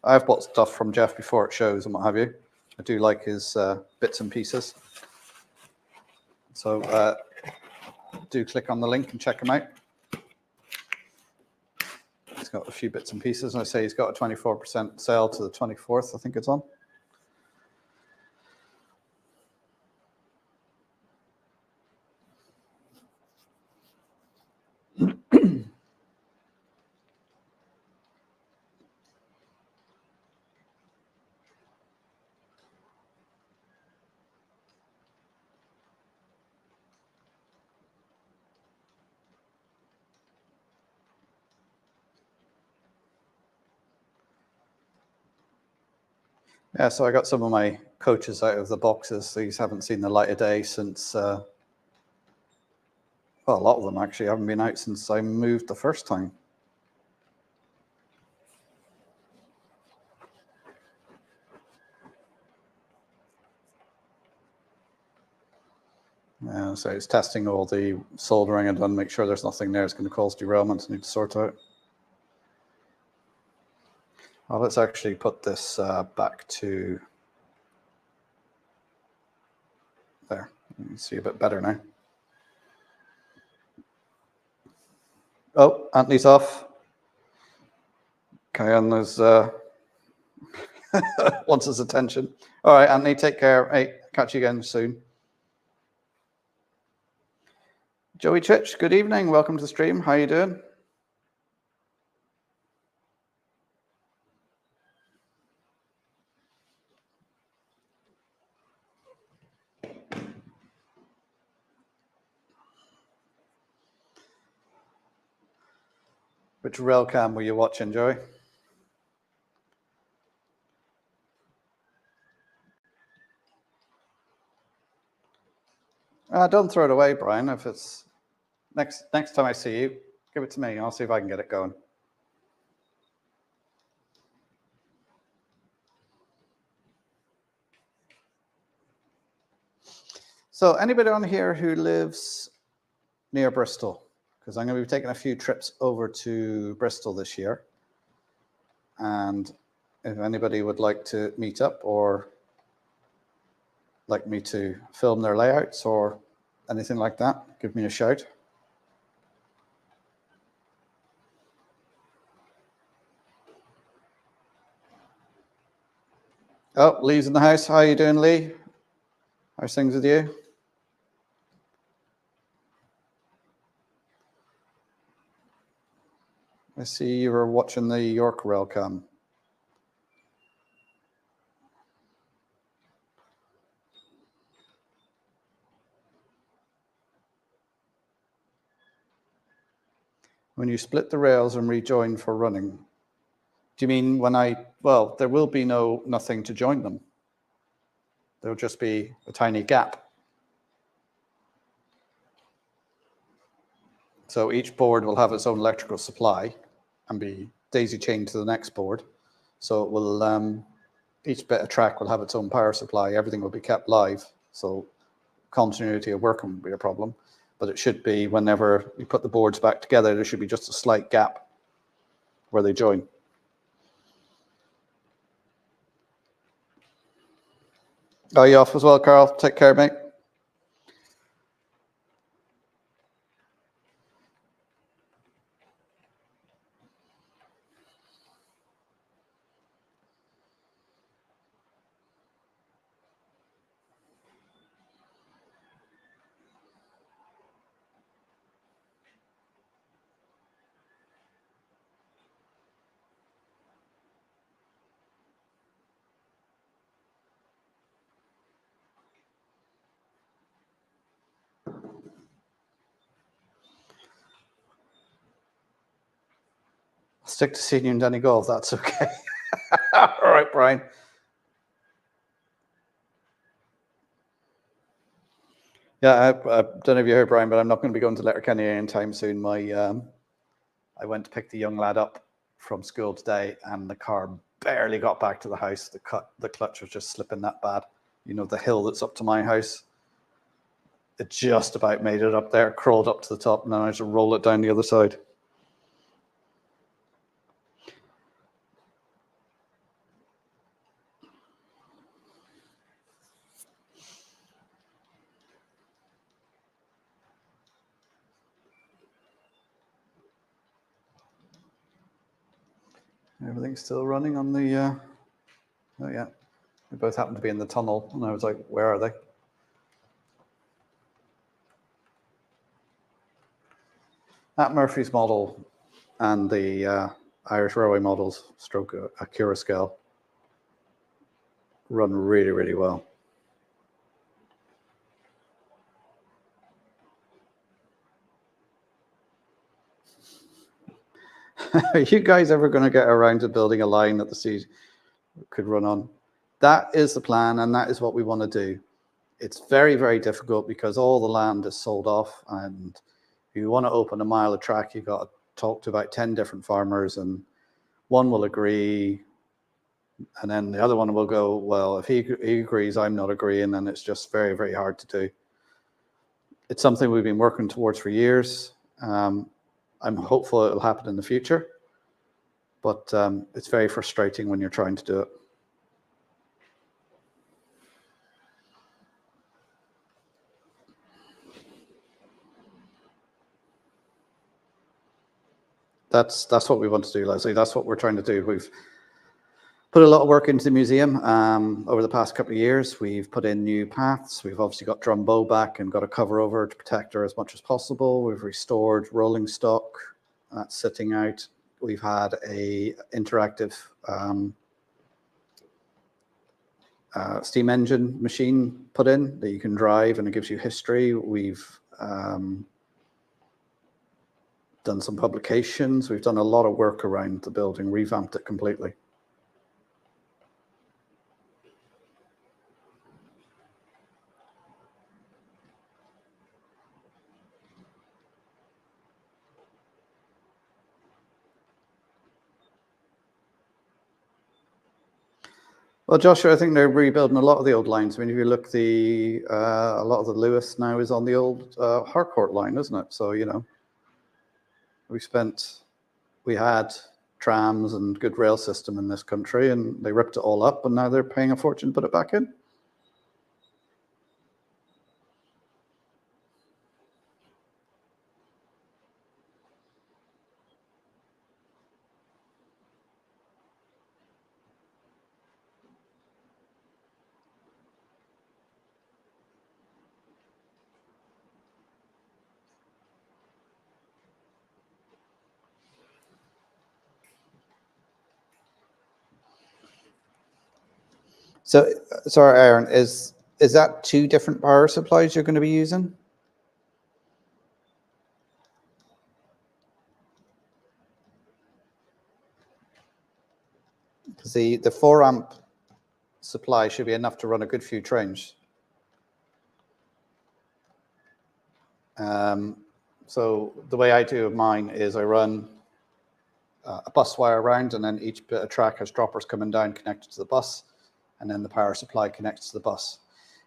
I've bought stuff from Jeff before at shows and what have you. I do like his bits and pieces. So do click on the link and check him out. He's got a few bits and pieces, and I say he's got a 24% sale to the 24th, I think it's on. Yeah, so I got some of my coaches out of the boxes. These haven't seen the light of day since, well, a lot of them actually haven't been out since I moved the first time. So it's testing all the soldering and done, make sure there's nothing there that's going to cause derailment. I need to sort out. Well, let's actually put this back to there. You can see a bit better now. Oh, Anthony's off. Kyan is wants his attention. All right, Anthony, take care. Hey, catch you again soon. Joey Chich, good evening. Welcome to the stream. How you doing? Which rail cam were you watching, Joey? Don't throw it away, Brian. If it's next time I see you, give it to me. I'll see if I can get it going. So anybody on here who lives near Bristol? Because I'm going to be taking a few trips over to Bristol this year. And if anybody would like to meet up or like me to film their layouts or anything like that, give me a shout. Oh, Lee's in the house. How are you doing, Lee? How's things with you? I see you were watching the York Railcam. When you split the rails and rejoin for running, do you mean when well, there will be nothing to join them. There'll just be a tiny gap. So each board will have its own electrical supply and be daisy chained to the next board. So it will, each bit of track will have its own power supply. Everything will be kept live. So continuity of work won't be a problem. But it should be whenever you put the boards back together, there should be just a slight gap where they join. Are you off as well, Carl? Take care, mate. Stick to senior in Donegal, if that's okay. All right, Brian. Yeah, I don't know if you heard, Brian, but I'm not going to be going to Letterkenny anytime soon. I went to pick the young lad up from school today, and the car barely got back to the house. The clutch was just slipping that bad. You know, the hill that's up to my house. It just about made it up there, crawled up to the top, and then I had to roll it down the other side. Everything's still running on the, oh yeah. We both happened to be in the tunnel, and I was like, where are they? That Murphy's model and the Irish Railway models, stroke Acura scale, run really, really well. Are you guys ever going to get around to building a line that the sea could run on? That is the plan, and that is what we want to do. It's very, very difficult because all the land is sold off, and if you want to open a mile of track, you've got to talk to about 10 different farmers, and one will agree, and then the other one will go, well, if he agrees, I'm not agreeing, and it's just very, very hard to do. It's something we've been working towards for years. I'm hopeful it'll happen in the future, but it's very frustrating when you're trying to do it. that's what we want to do, Leslie. That's what we're trying to do. We've put a lot of work into the museum over the past couple of years. We've put in new paths. We've obviously got Drumbo back and got a cover over to protect her as much as possible. We've restored rolling stock that's sitting out. We've had a interactive steam engine machine put in that you can drive, and it gives you history. We've done some publications. We've done a lot of work around the building, revamped it completely. Well, Joshua, I think they're rebuilding a lot of the old lines. I mean, if you look, a lot of the Lewis now is on the old Harcourt line, isn't it? So, you know, we had trams and good rail system in this country, and they ripped it all up, and now they're paying a fortune to put it back in. So, sorry, Aaron, is that 2 different power supplies you're going to be using? Because the 4-amp supply should be enough to run a good few trains. So the way I do mine is I run a bus wire around, and then each bit of track has droppers coming down connected to the bus, and then the power supply connects to the bus.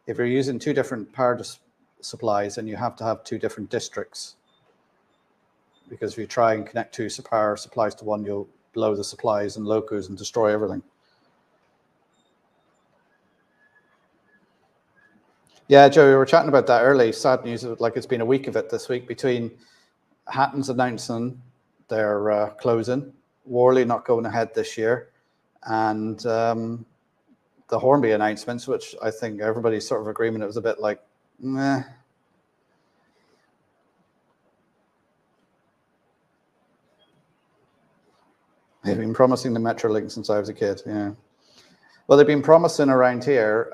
If you're using 2 different power supplies, then you have to have 2 different districts, because if you try and connect 2 power supplies to one, you'll blow the supplies and locos and destroy everything. Yeah, Joe, we were chatting about that early. Sad news, like it's been a week of it this week, between Hatton's announcing their closing, Worley not going ahead this year, and the Hornby announcements, which I think everybody's sort of agreement it was a bit like, meh. They've been promising the Metrolink since I was a kid, yeah. Well, they've been promising around here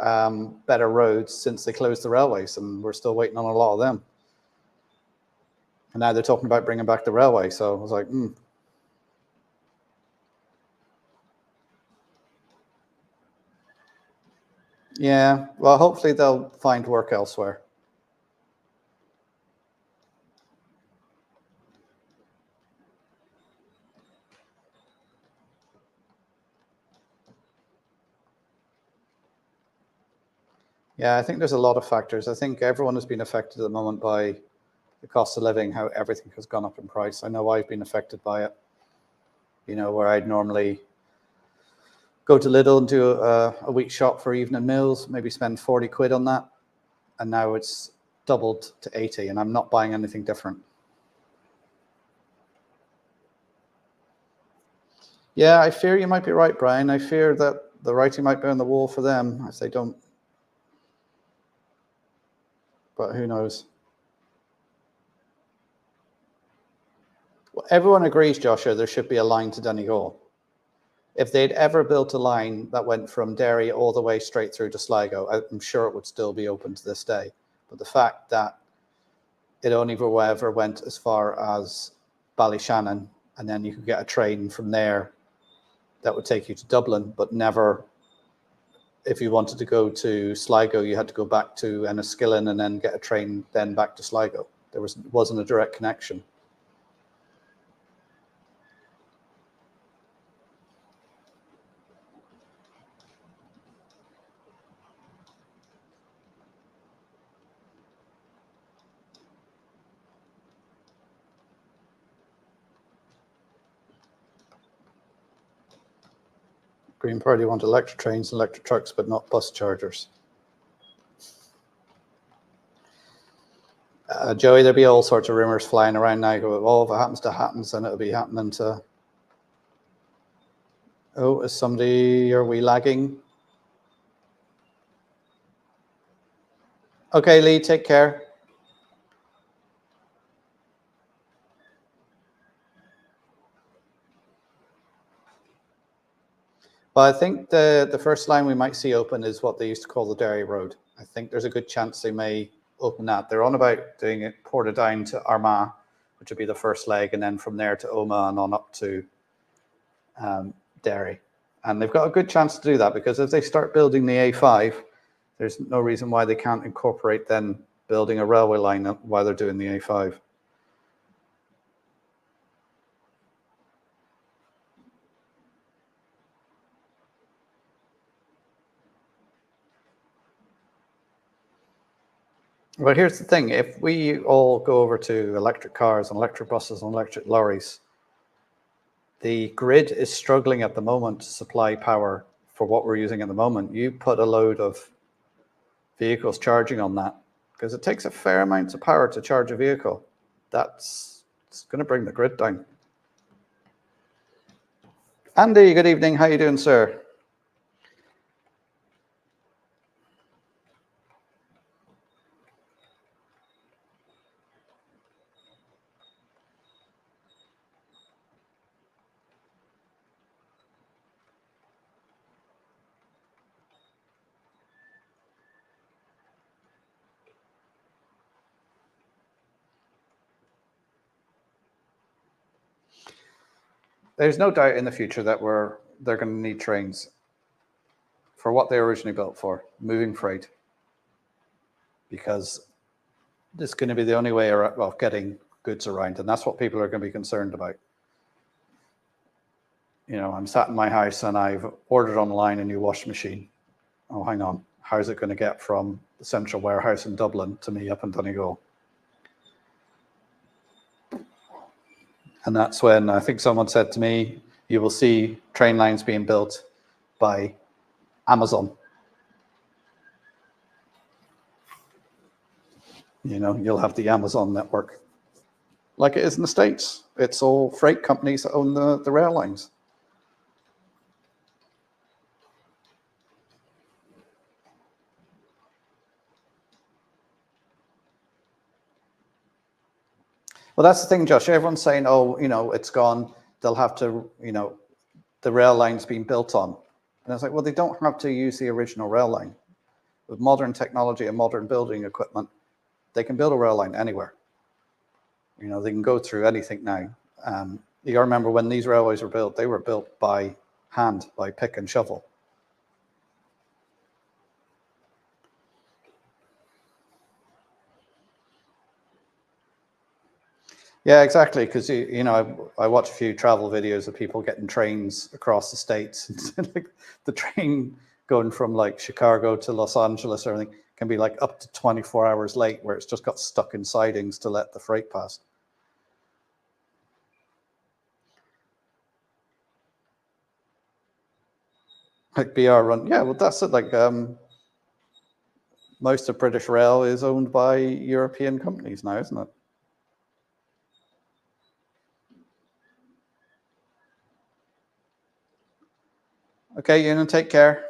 better roads since they closed the railways, and we're still waiting on a lot of them. And now they're talking about bringing back the railway, so I was like, Yeah, well, hopefully they'll find work elsewhere. Yeah, I think there's a lot of factors. I think everyone has been affected at the moment by the cost of living, how everything has gone up in price. I know I've been affected by it, you know, where I'd normally go to Lidl and do a week shop for evening meals, maybe spend 40 quid on that. And now it's doubled to 80, and I'm not buying anything different. Yeah, I fear you might be right, Brian. I fear that the writing might be on the wall for them if they don't. But who knows? Well, everyone agrees, Joshua, there should be a line to Donegal. If they'd ever built a line that went from Derry all the way straight through to Sligo, I'm sure it would still be open to this day. But the fact that it only ever went as far as Ballyshannon, and then you could get a train from there that would take you to Dublin, but never, if you wanted to go to Sligo, you had to go back to Enniskillen and then get a train then back to Sligo. There wasn't a direct connection. Green Party want electric trains and electric trucks, but not bus chargers. Joey, there'll be all sorts of rumors flying around now. Oh, if it happens to happens, then it'll be happening to. Oh, is somebody, are we lagging? Okay, Lee, take care. Well, I think the first line we might see open is what they used to call the Derry Road. I think there's a good chance they may open that. They're on about doing it Portadown to Armagh, which would be the first leg, and then from there to Omagh and on up to Derry. And they've got a good chance to do that, because if they start building the A5, there's no reason why they can't incorporate then building a railway line while they're doing the A5. But here's the thing, if we all go over to electric cars and electric buses and electric lorries, the grid is struggling at the moment to supply power for what we're using at the moment. You put a load of vehicles charging on that, because it takes a fair amount of power to charge a vehicle. It's going to bring the grid down. Andy, good evening. How you doing, sir? There's no doubt in the future that they're going to need trains for what they were originally built for, moving freight, because this is going to be the only way of getting goods around, and that's what people are going to be concerned about. You know, I'm sat in my house and I've ordered online a new washing machine. Oh, hang on, how's it going to get from the central warehouse in Dublin to me up in Donegal? And that's when I think someone said to me, you will see train lines being built by Amazon. You know, you'll have the Amazon network. Like it is in the States. It's all freight companies that own the rail lines. Well, that's the thing, Josh. Everyone's saying, oh, you know, it's gone. They'll have to, you know, the rail line's been built on. And I was like, well, they don't have to use the original rail line. With modern technology and modern building equipment, they can build a rail line anywhere. You know, they can go through anything now. You gotta remember, when these railways were built, they were built by hand, by pick and shovel. Yeah, exactly. Because you know, I watch a few travel videos of people getting trains across the states. Like the train going from like Chicago to Los Angeles or anything can be like up to 24 hours late, where it's just got stuck in sidings to let the freight pass. Like BR run, yeah. Well, that's it. Like most of British Rail is owned by European companies now, isn't it? Okay, Ewan, take care.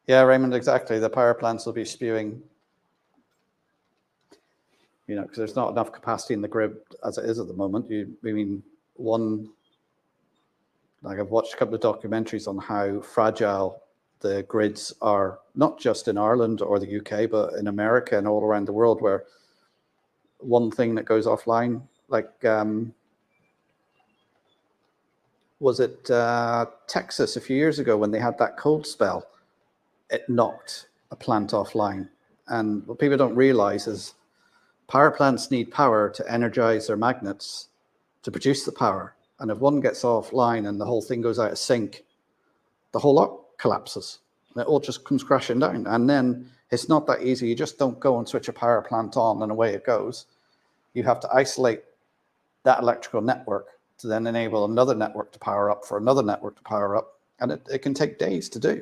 Yeah, Raymond, exactly. The power plants will be spewing, you know, because there's not enough capacity in the grid as it is at the moment. Like I've watched a couple of documentaries on how fragile the grids are, not just in Ireland or the UK, but in America and all around the world, where one thing that goes offline, like was it Texas a few years ago when they had that cold spell? It knocked a plant offline. And what people don't realize is power plants need power to energize their magnets to produce the power. And if one gets offline and the whole thing goes out of sync, the whole lot collapses. And it all just comes crashing down. And then it's not that easy. You just don't go and switch a power plant on and away it goes. You have to isolate that electrical network to then enable another network to power up for another network to power up. And it can take days to do.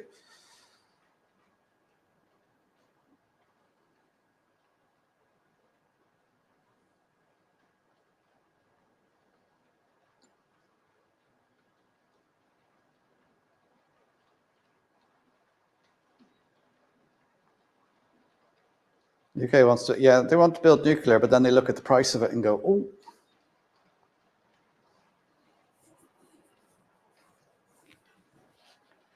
UK wants to, yeah, they want to build nuclear, but then they look at the price of it and go, oh.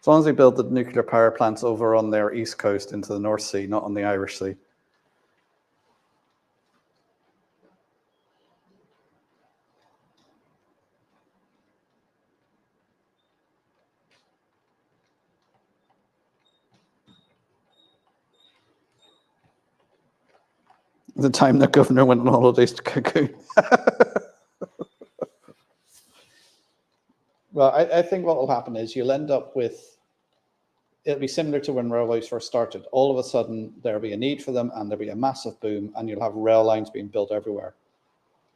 As long as they build the nuclear power plants over on their east coast into the North Sea, not on the Irish Sea. The time the governor went on holidays to Cancun. Well, I think what will happen is you'll end up with, it'll be similar to when railways first started. All of a sudden, there'll be a need for them and there'll be a massive boom and you'll have rail lines being built everywhere.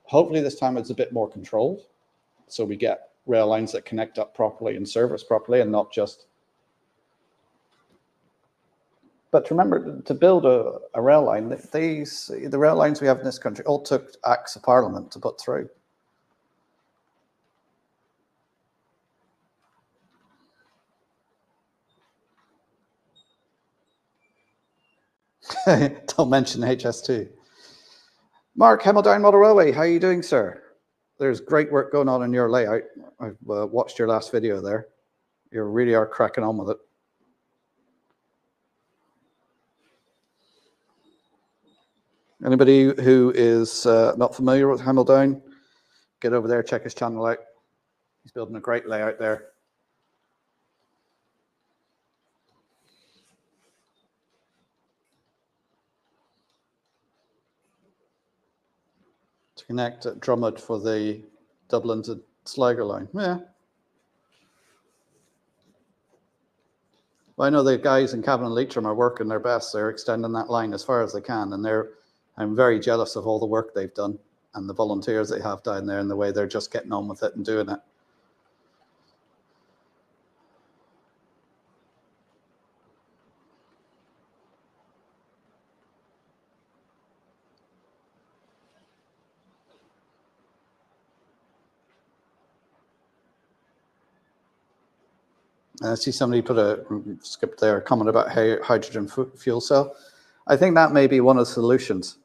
Hopefully this time it's a bit more controlled. So we get rail lines that connect up properly and service properly and not just. But remember, to build a rail line, the rail lines we have in this country all took acts of parliament to put through. Don't mention HS2. Mark, Hemel Model Railway, how are you doing, sir? There's great work going on in your layout. I've watched your last video there. You really are cracking on with it. Anybody who is not familiar with Hemel, get over there, check his channel out. He's building a great layout there. To connect at Drummond for the Dublin to Sligo line. Yeah. Well, I know the guys in Cavan and Leitrim are working their best. They're extending that line as far as they can. And I'm very jealous of all the work they've done and the volunteers they have down there and the way they're just getting on with it and doing it. I see somebody put skip there, a comment about hydrogen fuel cell. I think that may be one of the solutions.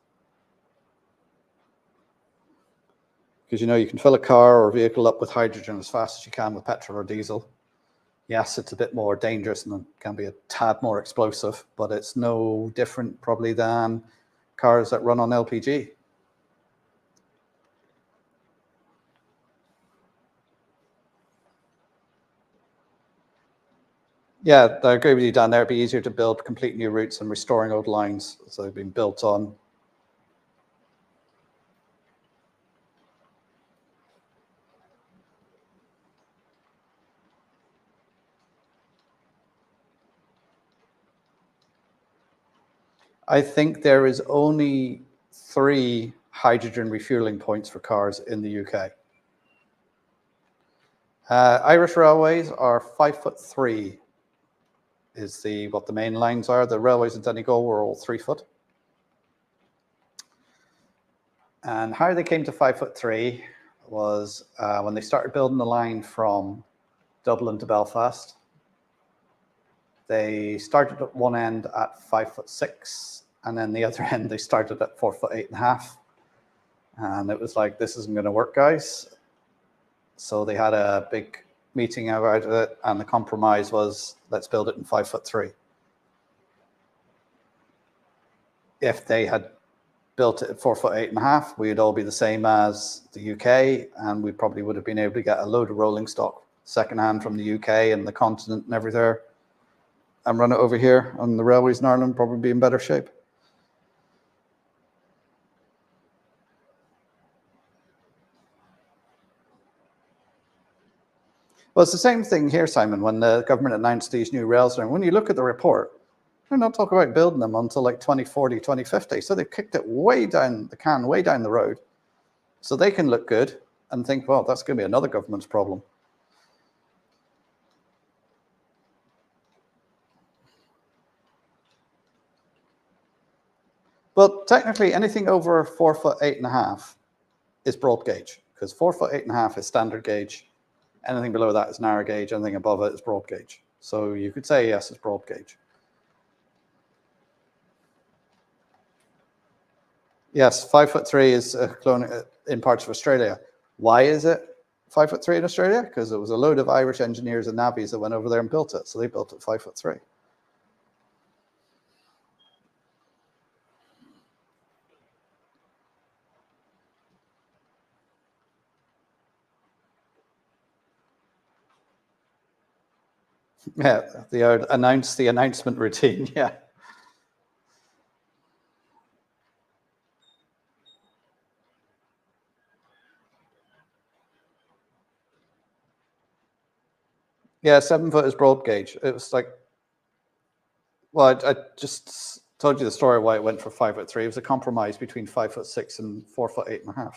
Because, you can fill a car or vehicle up with hydrogen as fast as you can with petrol or diesel. Yes, it's a bit more dangerous and can be a tad more explosive, but it's no different probably than cars that run on LPG. Yeah, I agree with you, Dan. There, it'd be easier to build complete new routes than restoring old lines. So they've been built on. I think there is only 3 hydrogen refueling points for cars in the UK. Irish railways are 5'3" is what the main lines are. The railways in Donegal were all 3 foot. And how they came to 5'3" was when they started building the line from Dublin to Belfast. They started at one end at 5'6", and then the other end they started at 4'8.5". And it was like, this isn't going to work, guys. So they had a big meeting about it, and the compromise was, let's build it in 5'3". If they had built it at 4'8.5", we'd all be the same as the UK, and we probably would have been able to get a load of rolling stock secondhand from the UK and the continent and everything, and run it over here, and the railways in Ireland probably be in better shape. Well, it's the same thing here, Simon, when the government announced these new rails. And when you look at the report, they're not talking about building them until like 2040, 2050. So they've kicked it way down the can, way down the road. So they can look good and think, well, that's going to be another government's problem. Well, technically, anything over 4 foot 8.5 is broad gauge, because 4 foot 8.5 is standard gauge. Anything below that is narrow gauge. Anything above it is broad gauge. So you could say yes, it's broad gauge. Yes, 5'3" is in parts of Australia. Why is it 5'3" in Australia? Because it was a load of Irish engineers and navvies that went over there and built it. So they built it 5'3". Yeah, they announced the announcement routine. Yeah. Yeah, 7 foot is broad gauge. It was like, well, I just told you the story why it went for 5'3". It was a compromise between 5'6" and 4 foot 8.5.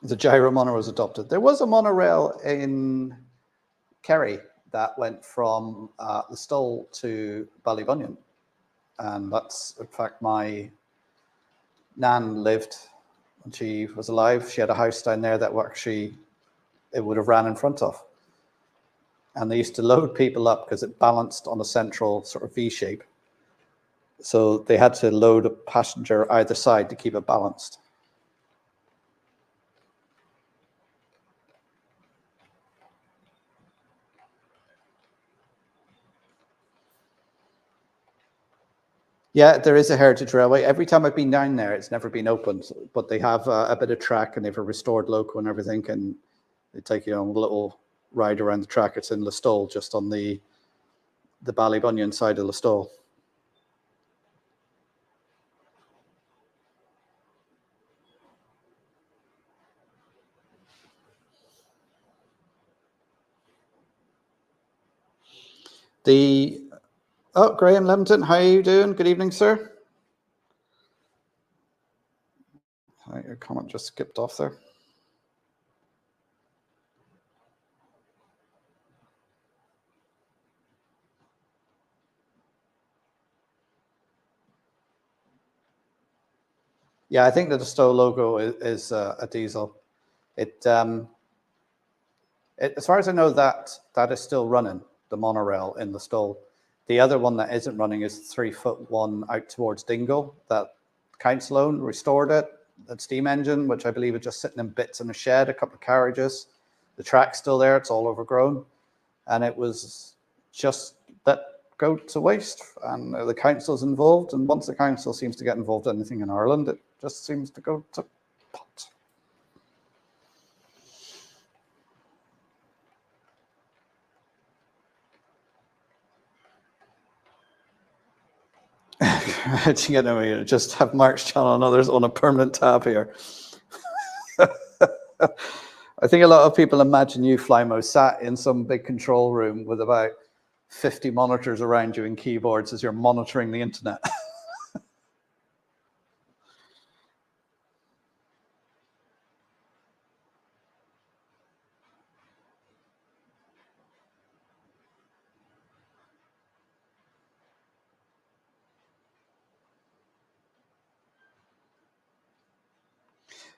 The gyro monorail was adopted. There was a monorail in Kerry that went from Listowel to Ballybunion. And that's, in fact, my nan lived when she was alive. She had a house down there that actually it would have ran in front of. And they used to load people up because it balanced on a central sort of V shape. So they had to load a passenger either side to keep it balanced. Yeah, there is a heritage railway. Every time I've been down there, it's never been opened, but they have a bit of track and they have a restored loco and everything, and they take you on a little ride around the track. It's in Listowel, just on the Ballybunion side of Listowel. Oh, Graham Lemington, how are you doing? Good evening, sir. Your comment just skipped off there. Yeah, I think that the Stowe logo is a diesel. As far as I know, that is still running, the monorail in the Stowe. The other one that isn't running is 3 foot one out towards Dingle. That council owned, restored it. That steam engine, which I believe is just sitting in bits in a shed, a couple of carriages. The track's still there. It's all overgrown, and it was just let go to waste. And the council's involved. And once the council seems to get involved in anything in Ireland, it just seems to go to pot. You know, just have Mark's channel and others on a permanent tab here. I think a lot of people imagine you, Flymo, sat in some big control room with about 50 monitors around you and keyboards as you're monitoring the internet.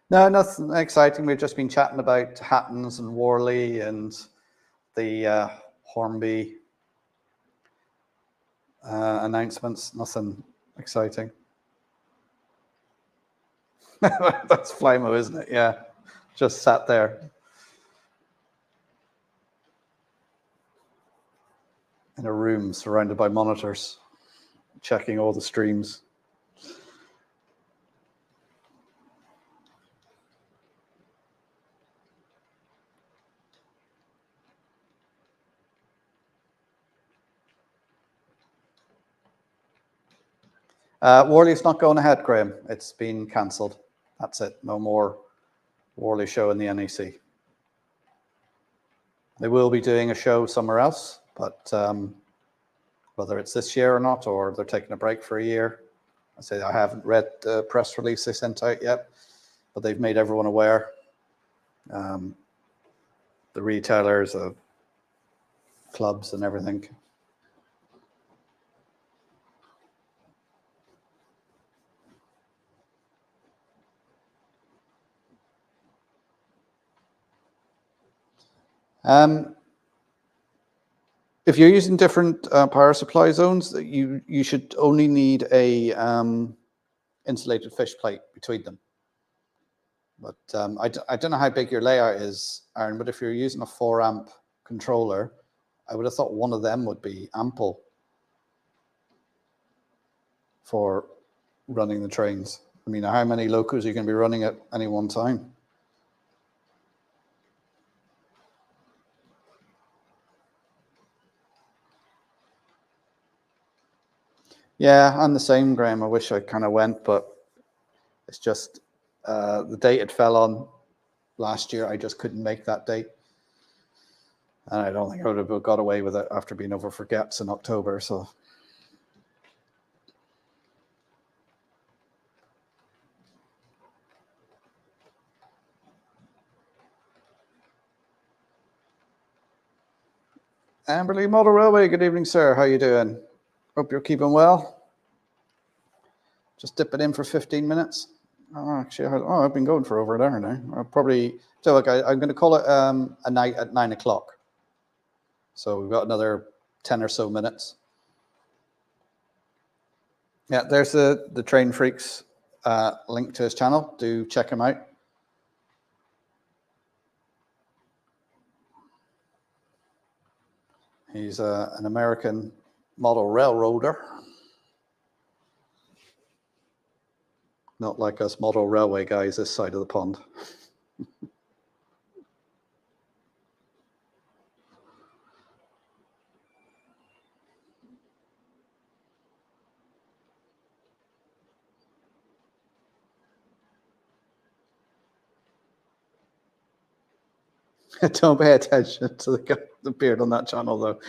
No, nothing exciting. We've just been chatting about Hattons and Worley and the Hornby announcements. Nothing exciting. That's Flymo, isn't it? Yeah, just sat there in a room surrounded by monitors, checking all the streams. Worley's not going ahead, Graham. It's been cancelled. That's it. No more Worley show in the NEC. They will be doing a show somewhere else, but whether it's this year or not, or they're taking a break for a year. I haven't read the press release they sent out yet, but they've made everyone aware. The retailers, clubs and everything. If you're using different power supply zones, you should only need a insulated fish plate between them. But I don't know how big your layout is, Aaron, but if you're using a 4 amp controller, I would have thought one of them would be ample for running the trains. I mean, how many locos are you going to be running at any one time? Yeah, I'm the same, Graham. I wish I kind of went, but it's just the date it fell on last year. I just couldn't make that date. And I don't think I would have got away with it after being over for Gets in October. So. Amberley Model Railway, good evening, sir. How you doing? Hope you're keeping well. Just dip it in for 15 minutes. Oh, actually, I've been going for over an hour now. I'll probably, so look, I'm going to call it a night at 9 o'clock. So we've got another 10 or so minutes. Yeah, there's the Train Freaks link to his channel. Do check him out. He's an American model railroader. Not like us model railway guys this side of the pond. Don't pay attention to the beard on that channel, though.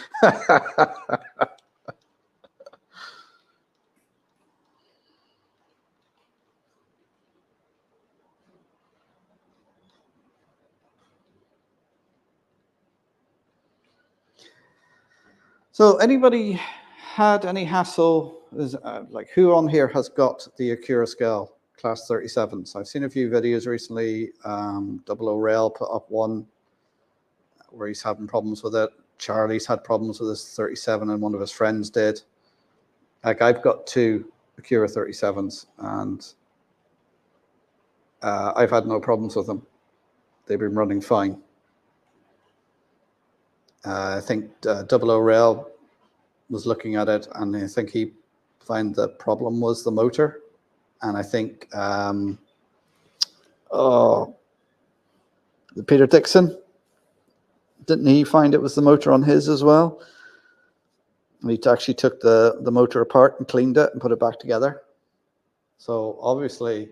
So anybody had any hassle? Like who on here has got the Acura scale class 37s? I've seen a few videos recently. Donegal Rail put up one where he's having problems with it. Charlie's had problems with his 37 and one of his friends did. Like I've got 2 Acura 37s and I've had no problems with them. They've been running fine. I think Donegal Rail was looking at it and I think he found the problem was the motor. And I think, Peter Dixon, didn't he find it was the motor on his as well? And he actually took the motor apart and cleaned it and put it back together. So obviously,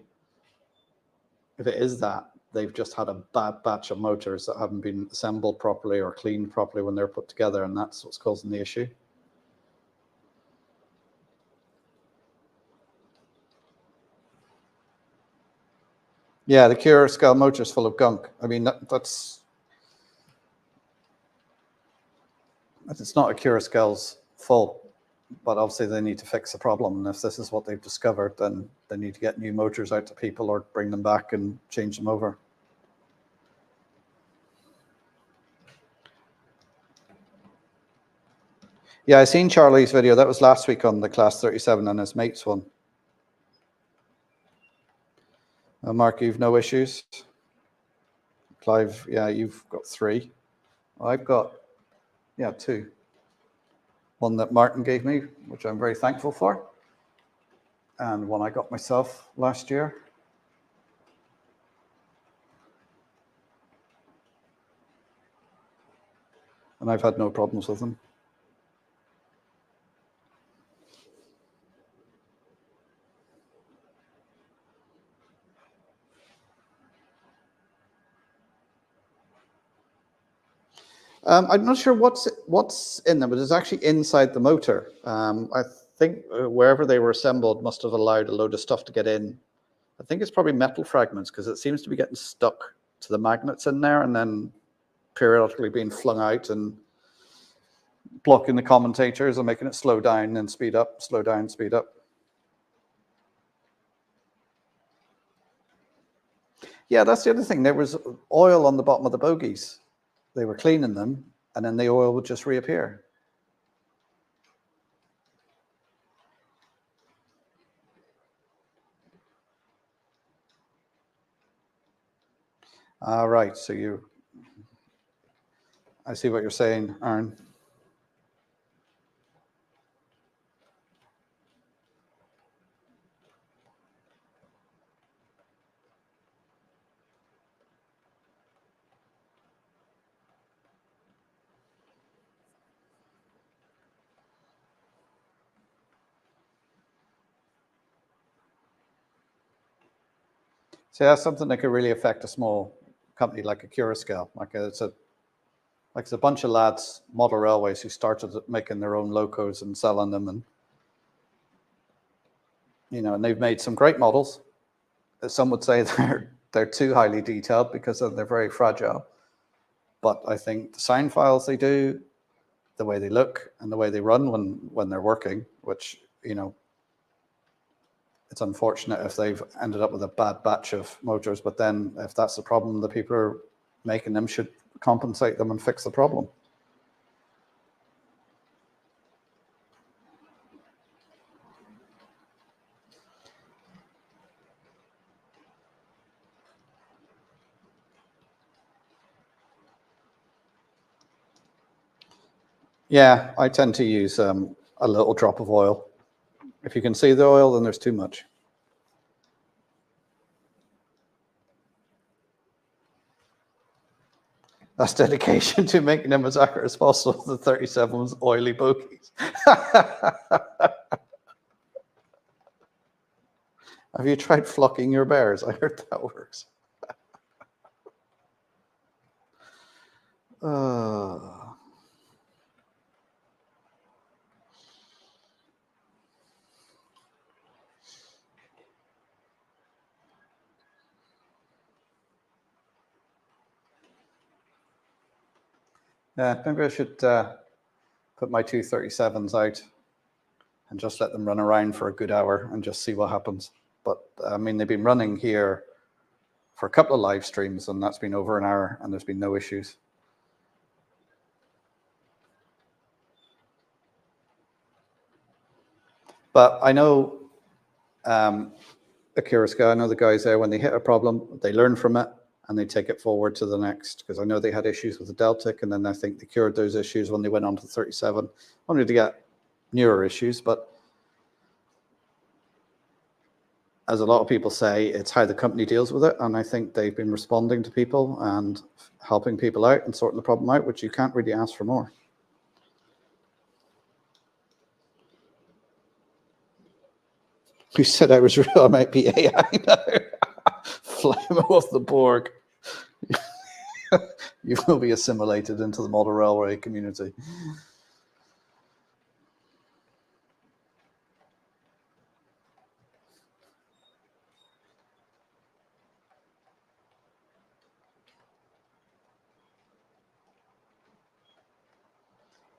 if it is that, they've just had a bad batch of motors that haven't been assembled properly or cleaned properly when they're put together, and that's what's causing the issue. Yeah, the Acura scale motor is full of gunk. I mean, that's it's not Acura scale's fault, but obviously they need to fix the problem. And if this is what they've discovered, then they need to get new motors out to people or bring them back and change them over. Yeah, I seen Charlie's video. That was last week on the class 37 and his mate's one. Mark, you've no issues. Clive, yeah, you've got 3. I've got, 2. One that Martin gave me, which I'm very thankful for, and one I got myself last year. And I've had no problems with them. I'm not sure what's in them, but it's actually inside the motor. I think wherever they were assembled must have allowed a load of stuff to get in. I think it's probably metal fragments because it seems to be getting stuck to the magnets in there and then periodically being flung out. And blocking the commentators and making it slow down and speed up, slow down, speed up. Yeah, that's the other thing. There was oil on the bottom of the bogies. They were cleaning them, and then the oil would just reappear. All right, so I see what you're saying, Aaron. So that's something that could really affect a small company like a Curascale. It's a bunch of lads, model railways, who started making their own locos and selling them, and and they've made some great models. Some would say they're too highly detailed because they're very fragile. But I think the sound files they do, the way they look, and the way they run when they're working, which it's unfortunate if they've ended up with a bad batch of motors, but then if that's the problem, the people who are making them should compensate them and fix the problem. Yeah, I tend to use a little drop of oil. If you can see the oil, then there's too much. That's dedication to making them as accurate as possible. The 37's oily bogies. Have you tried flocking your bears? I heard that works. Yeah, maybe I should put my 237s out and just let them run around for a good hour and just see what happens. But I mean, they've been running here for a couple of live streams, and that's been over an hour, and there's been no issues. But I know Akiraska, I know the guys there, when they hit a problem, they learn from it and they take it forward to the next, because I know they had issues with the Deltic, and then I think they cured those issues when they went on to the 37, only to get newer issues. But as a lot of people say, it's how the company deals with it, and I think they've been responding to people and helping people out and sorting the problem out, which you can't really ask for more. Who said I was real? I might be AI now. Flymo of the Borg. You will be assimilated into the model railway community.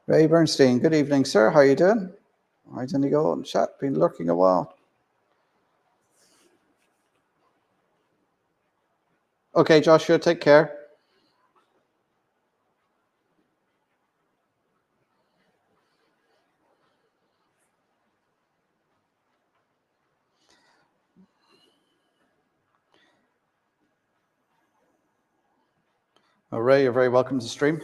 Ray Bernstein, good evening, sir. How are you doing? Why didn't you go and chat? Been lurking a while. Okay, Joshua, take care. Ray, you're very welcome to stream.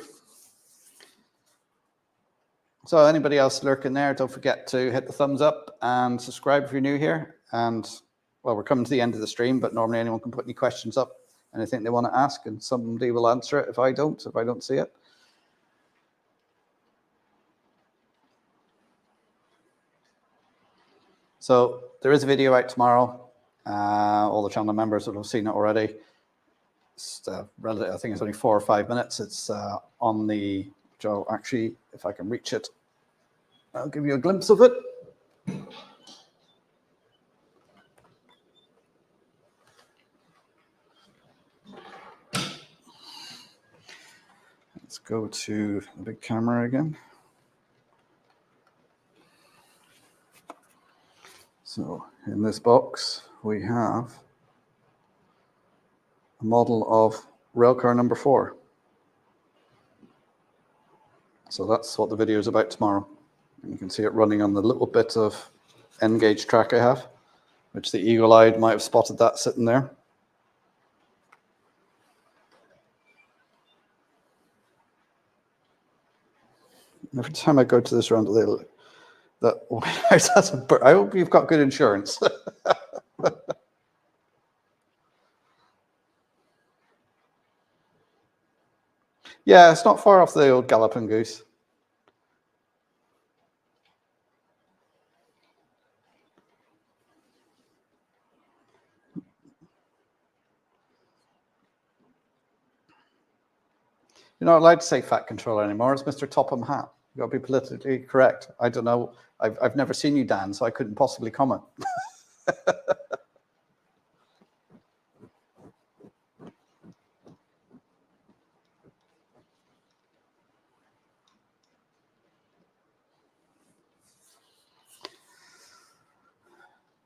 So anybody else lurking there, don't forget to hit the thumbs up and subscribe if you're new here. And well, we're coming to the end of the stream, but normally anyone can put any questions up, anything they want to ask, and somebody will answer it if I don't see it. So there is a video out tomorrow. All the channel members will have seen it already. It's relative, I think it's only 4 or 5 minutes. It's on the Joe. Actually, if I can reach it, I'll give you a glimpse of it. Let's go to the big camera again. So in this box, we have a model of railcar number 4. So that's what the video is about tomorrow. And you can see it running on the little bit of N-gauge track I have, which the eagle-eyed might have spotted that sitting there. Every time I go to this round, I hope you've got good insurance. Yeah, it's not far off the old Galloping Goose. You're not allowed to say Fat Controller anymore. It's Mr. Topham Hatt. You've got to be politically correct. I don't know. I've never seen you, Dan, so I couldn't possibly comment.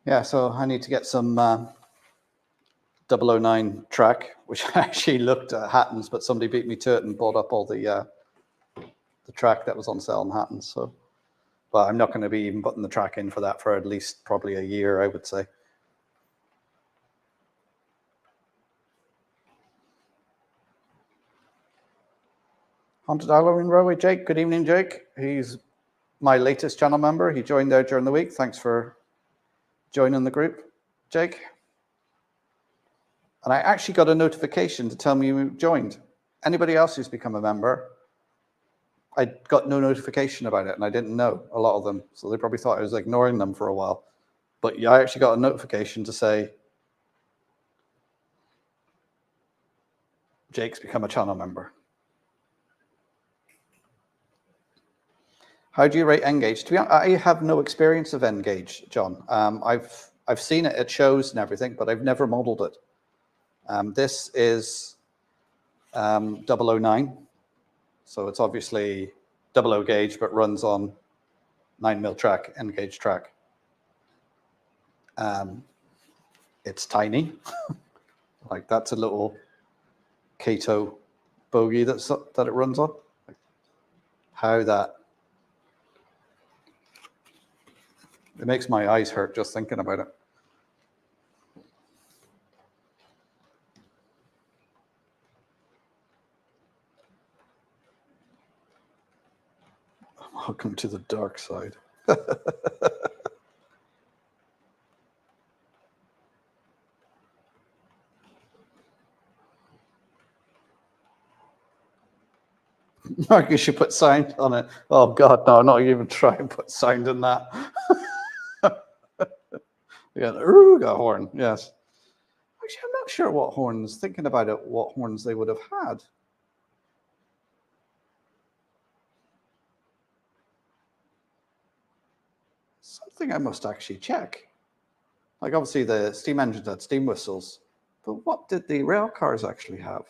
Yeah, so I need to get some 009 track, which I actually looked at Hatton's, but somebody beat me to it and bought up all the track that was on sale in Hatton's. So, but I'm not going to be even putting the track in for that for at least probably a year, I would say. Haunted Halloween Railway, Jake. Good evening, Jake. He's my latest channel member. He joined there during the week. Thanks for joining the group, Jake. And I actually got a notification to tell me you joined. Anybody else who's become a member, I got no notification about it, and I didn't know a lot of them. So they probably thought I was ignoring them for a while. But yeah, I actually got a notification to say, Jake's become a channel member. How do you rate N-gauge? To be honest, I have no experience of N-gauge, John. I've seen it at shows and everything, but I've never modeled it. This is 009. So it's obviously 00 gauge, but runs on 9mm track, N-gauge track. It's tiny. Like that's a little Kato bogie that it runs on. How that... It makes my eyes hurt just thinking about it. Welcome to the dark side. Mark, you should put sound on it. Oh God, no, not even try and put sound in that. Yeah, got horn, yes. Actually, I'm not sure what horns, thinking about it, what horns they would have had. Something I must actually check. Like obviously the steam engines had steam whistles, but what did the rail cars actually have?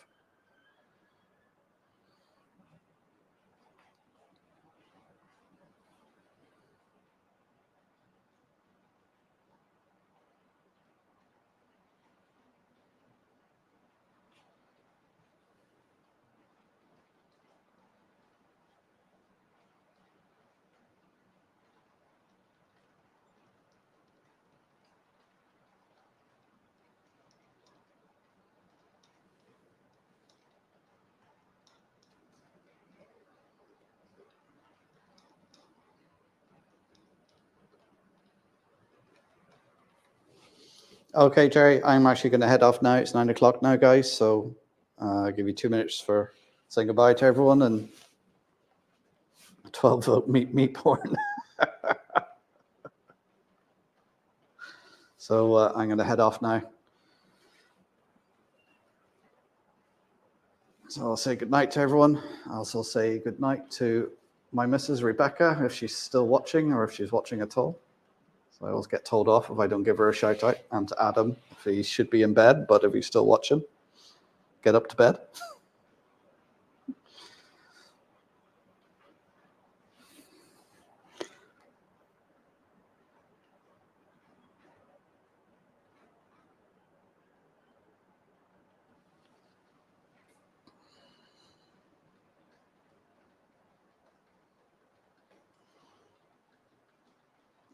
Okay, Jerry, I'm actually going to head off now. It's 9 o'clock now, guys. So I'll give you 2 minutes for saying goodbye to everyone and 12-vote meat porn. So I'm going to head off now. So I'll say goodnight to everyone. I'll also say goodnight to my Mrs. Rebecca, if she's still watching or if she's watching at all. So I always get told off if I don't give her a shout out. And to Adam, if he should be in bed, but if he's still watching, get up to bed.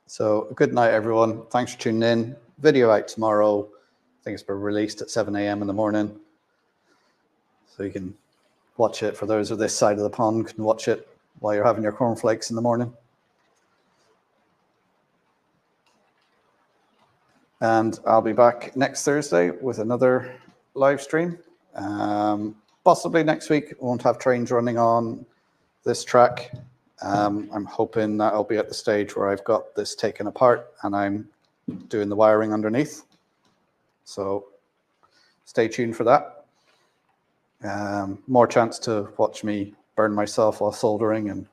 So good night, everyone. Thanks for tuning in. Video out tomorrow. I think it's been released at 7 a.m. in the morning. So you can watch it. For those of this side of the pond, can watch it while you're having your cornflakes in the morning. And I'll be back next Thursday with another live stream. Possibly next week, we won't have trains running on this track. I'm hoping that I'll be at the stage where I've got this taken apart and I'm doing the wiring underneath. So stay tuned for that. More chance to watch me burn myself while soldering and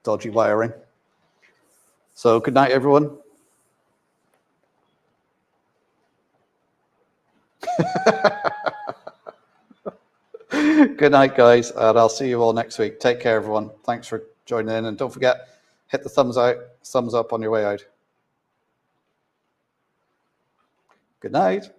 dodgy wiring. So good night, everyone. Good night, guys, and I'll see you all next week. Take care, everyone. Thanks for joining in, and don't forget, hit the thumbs up on your way out. Good night.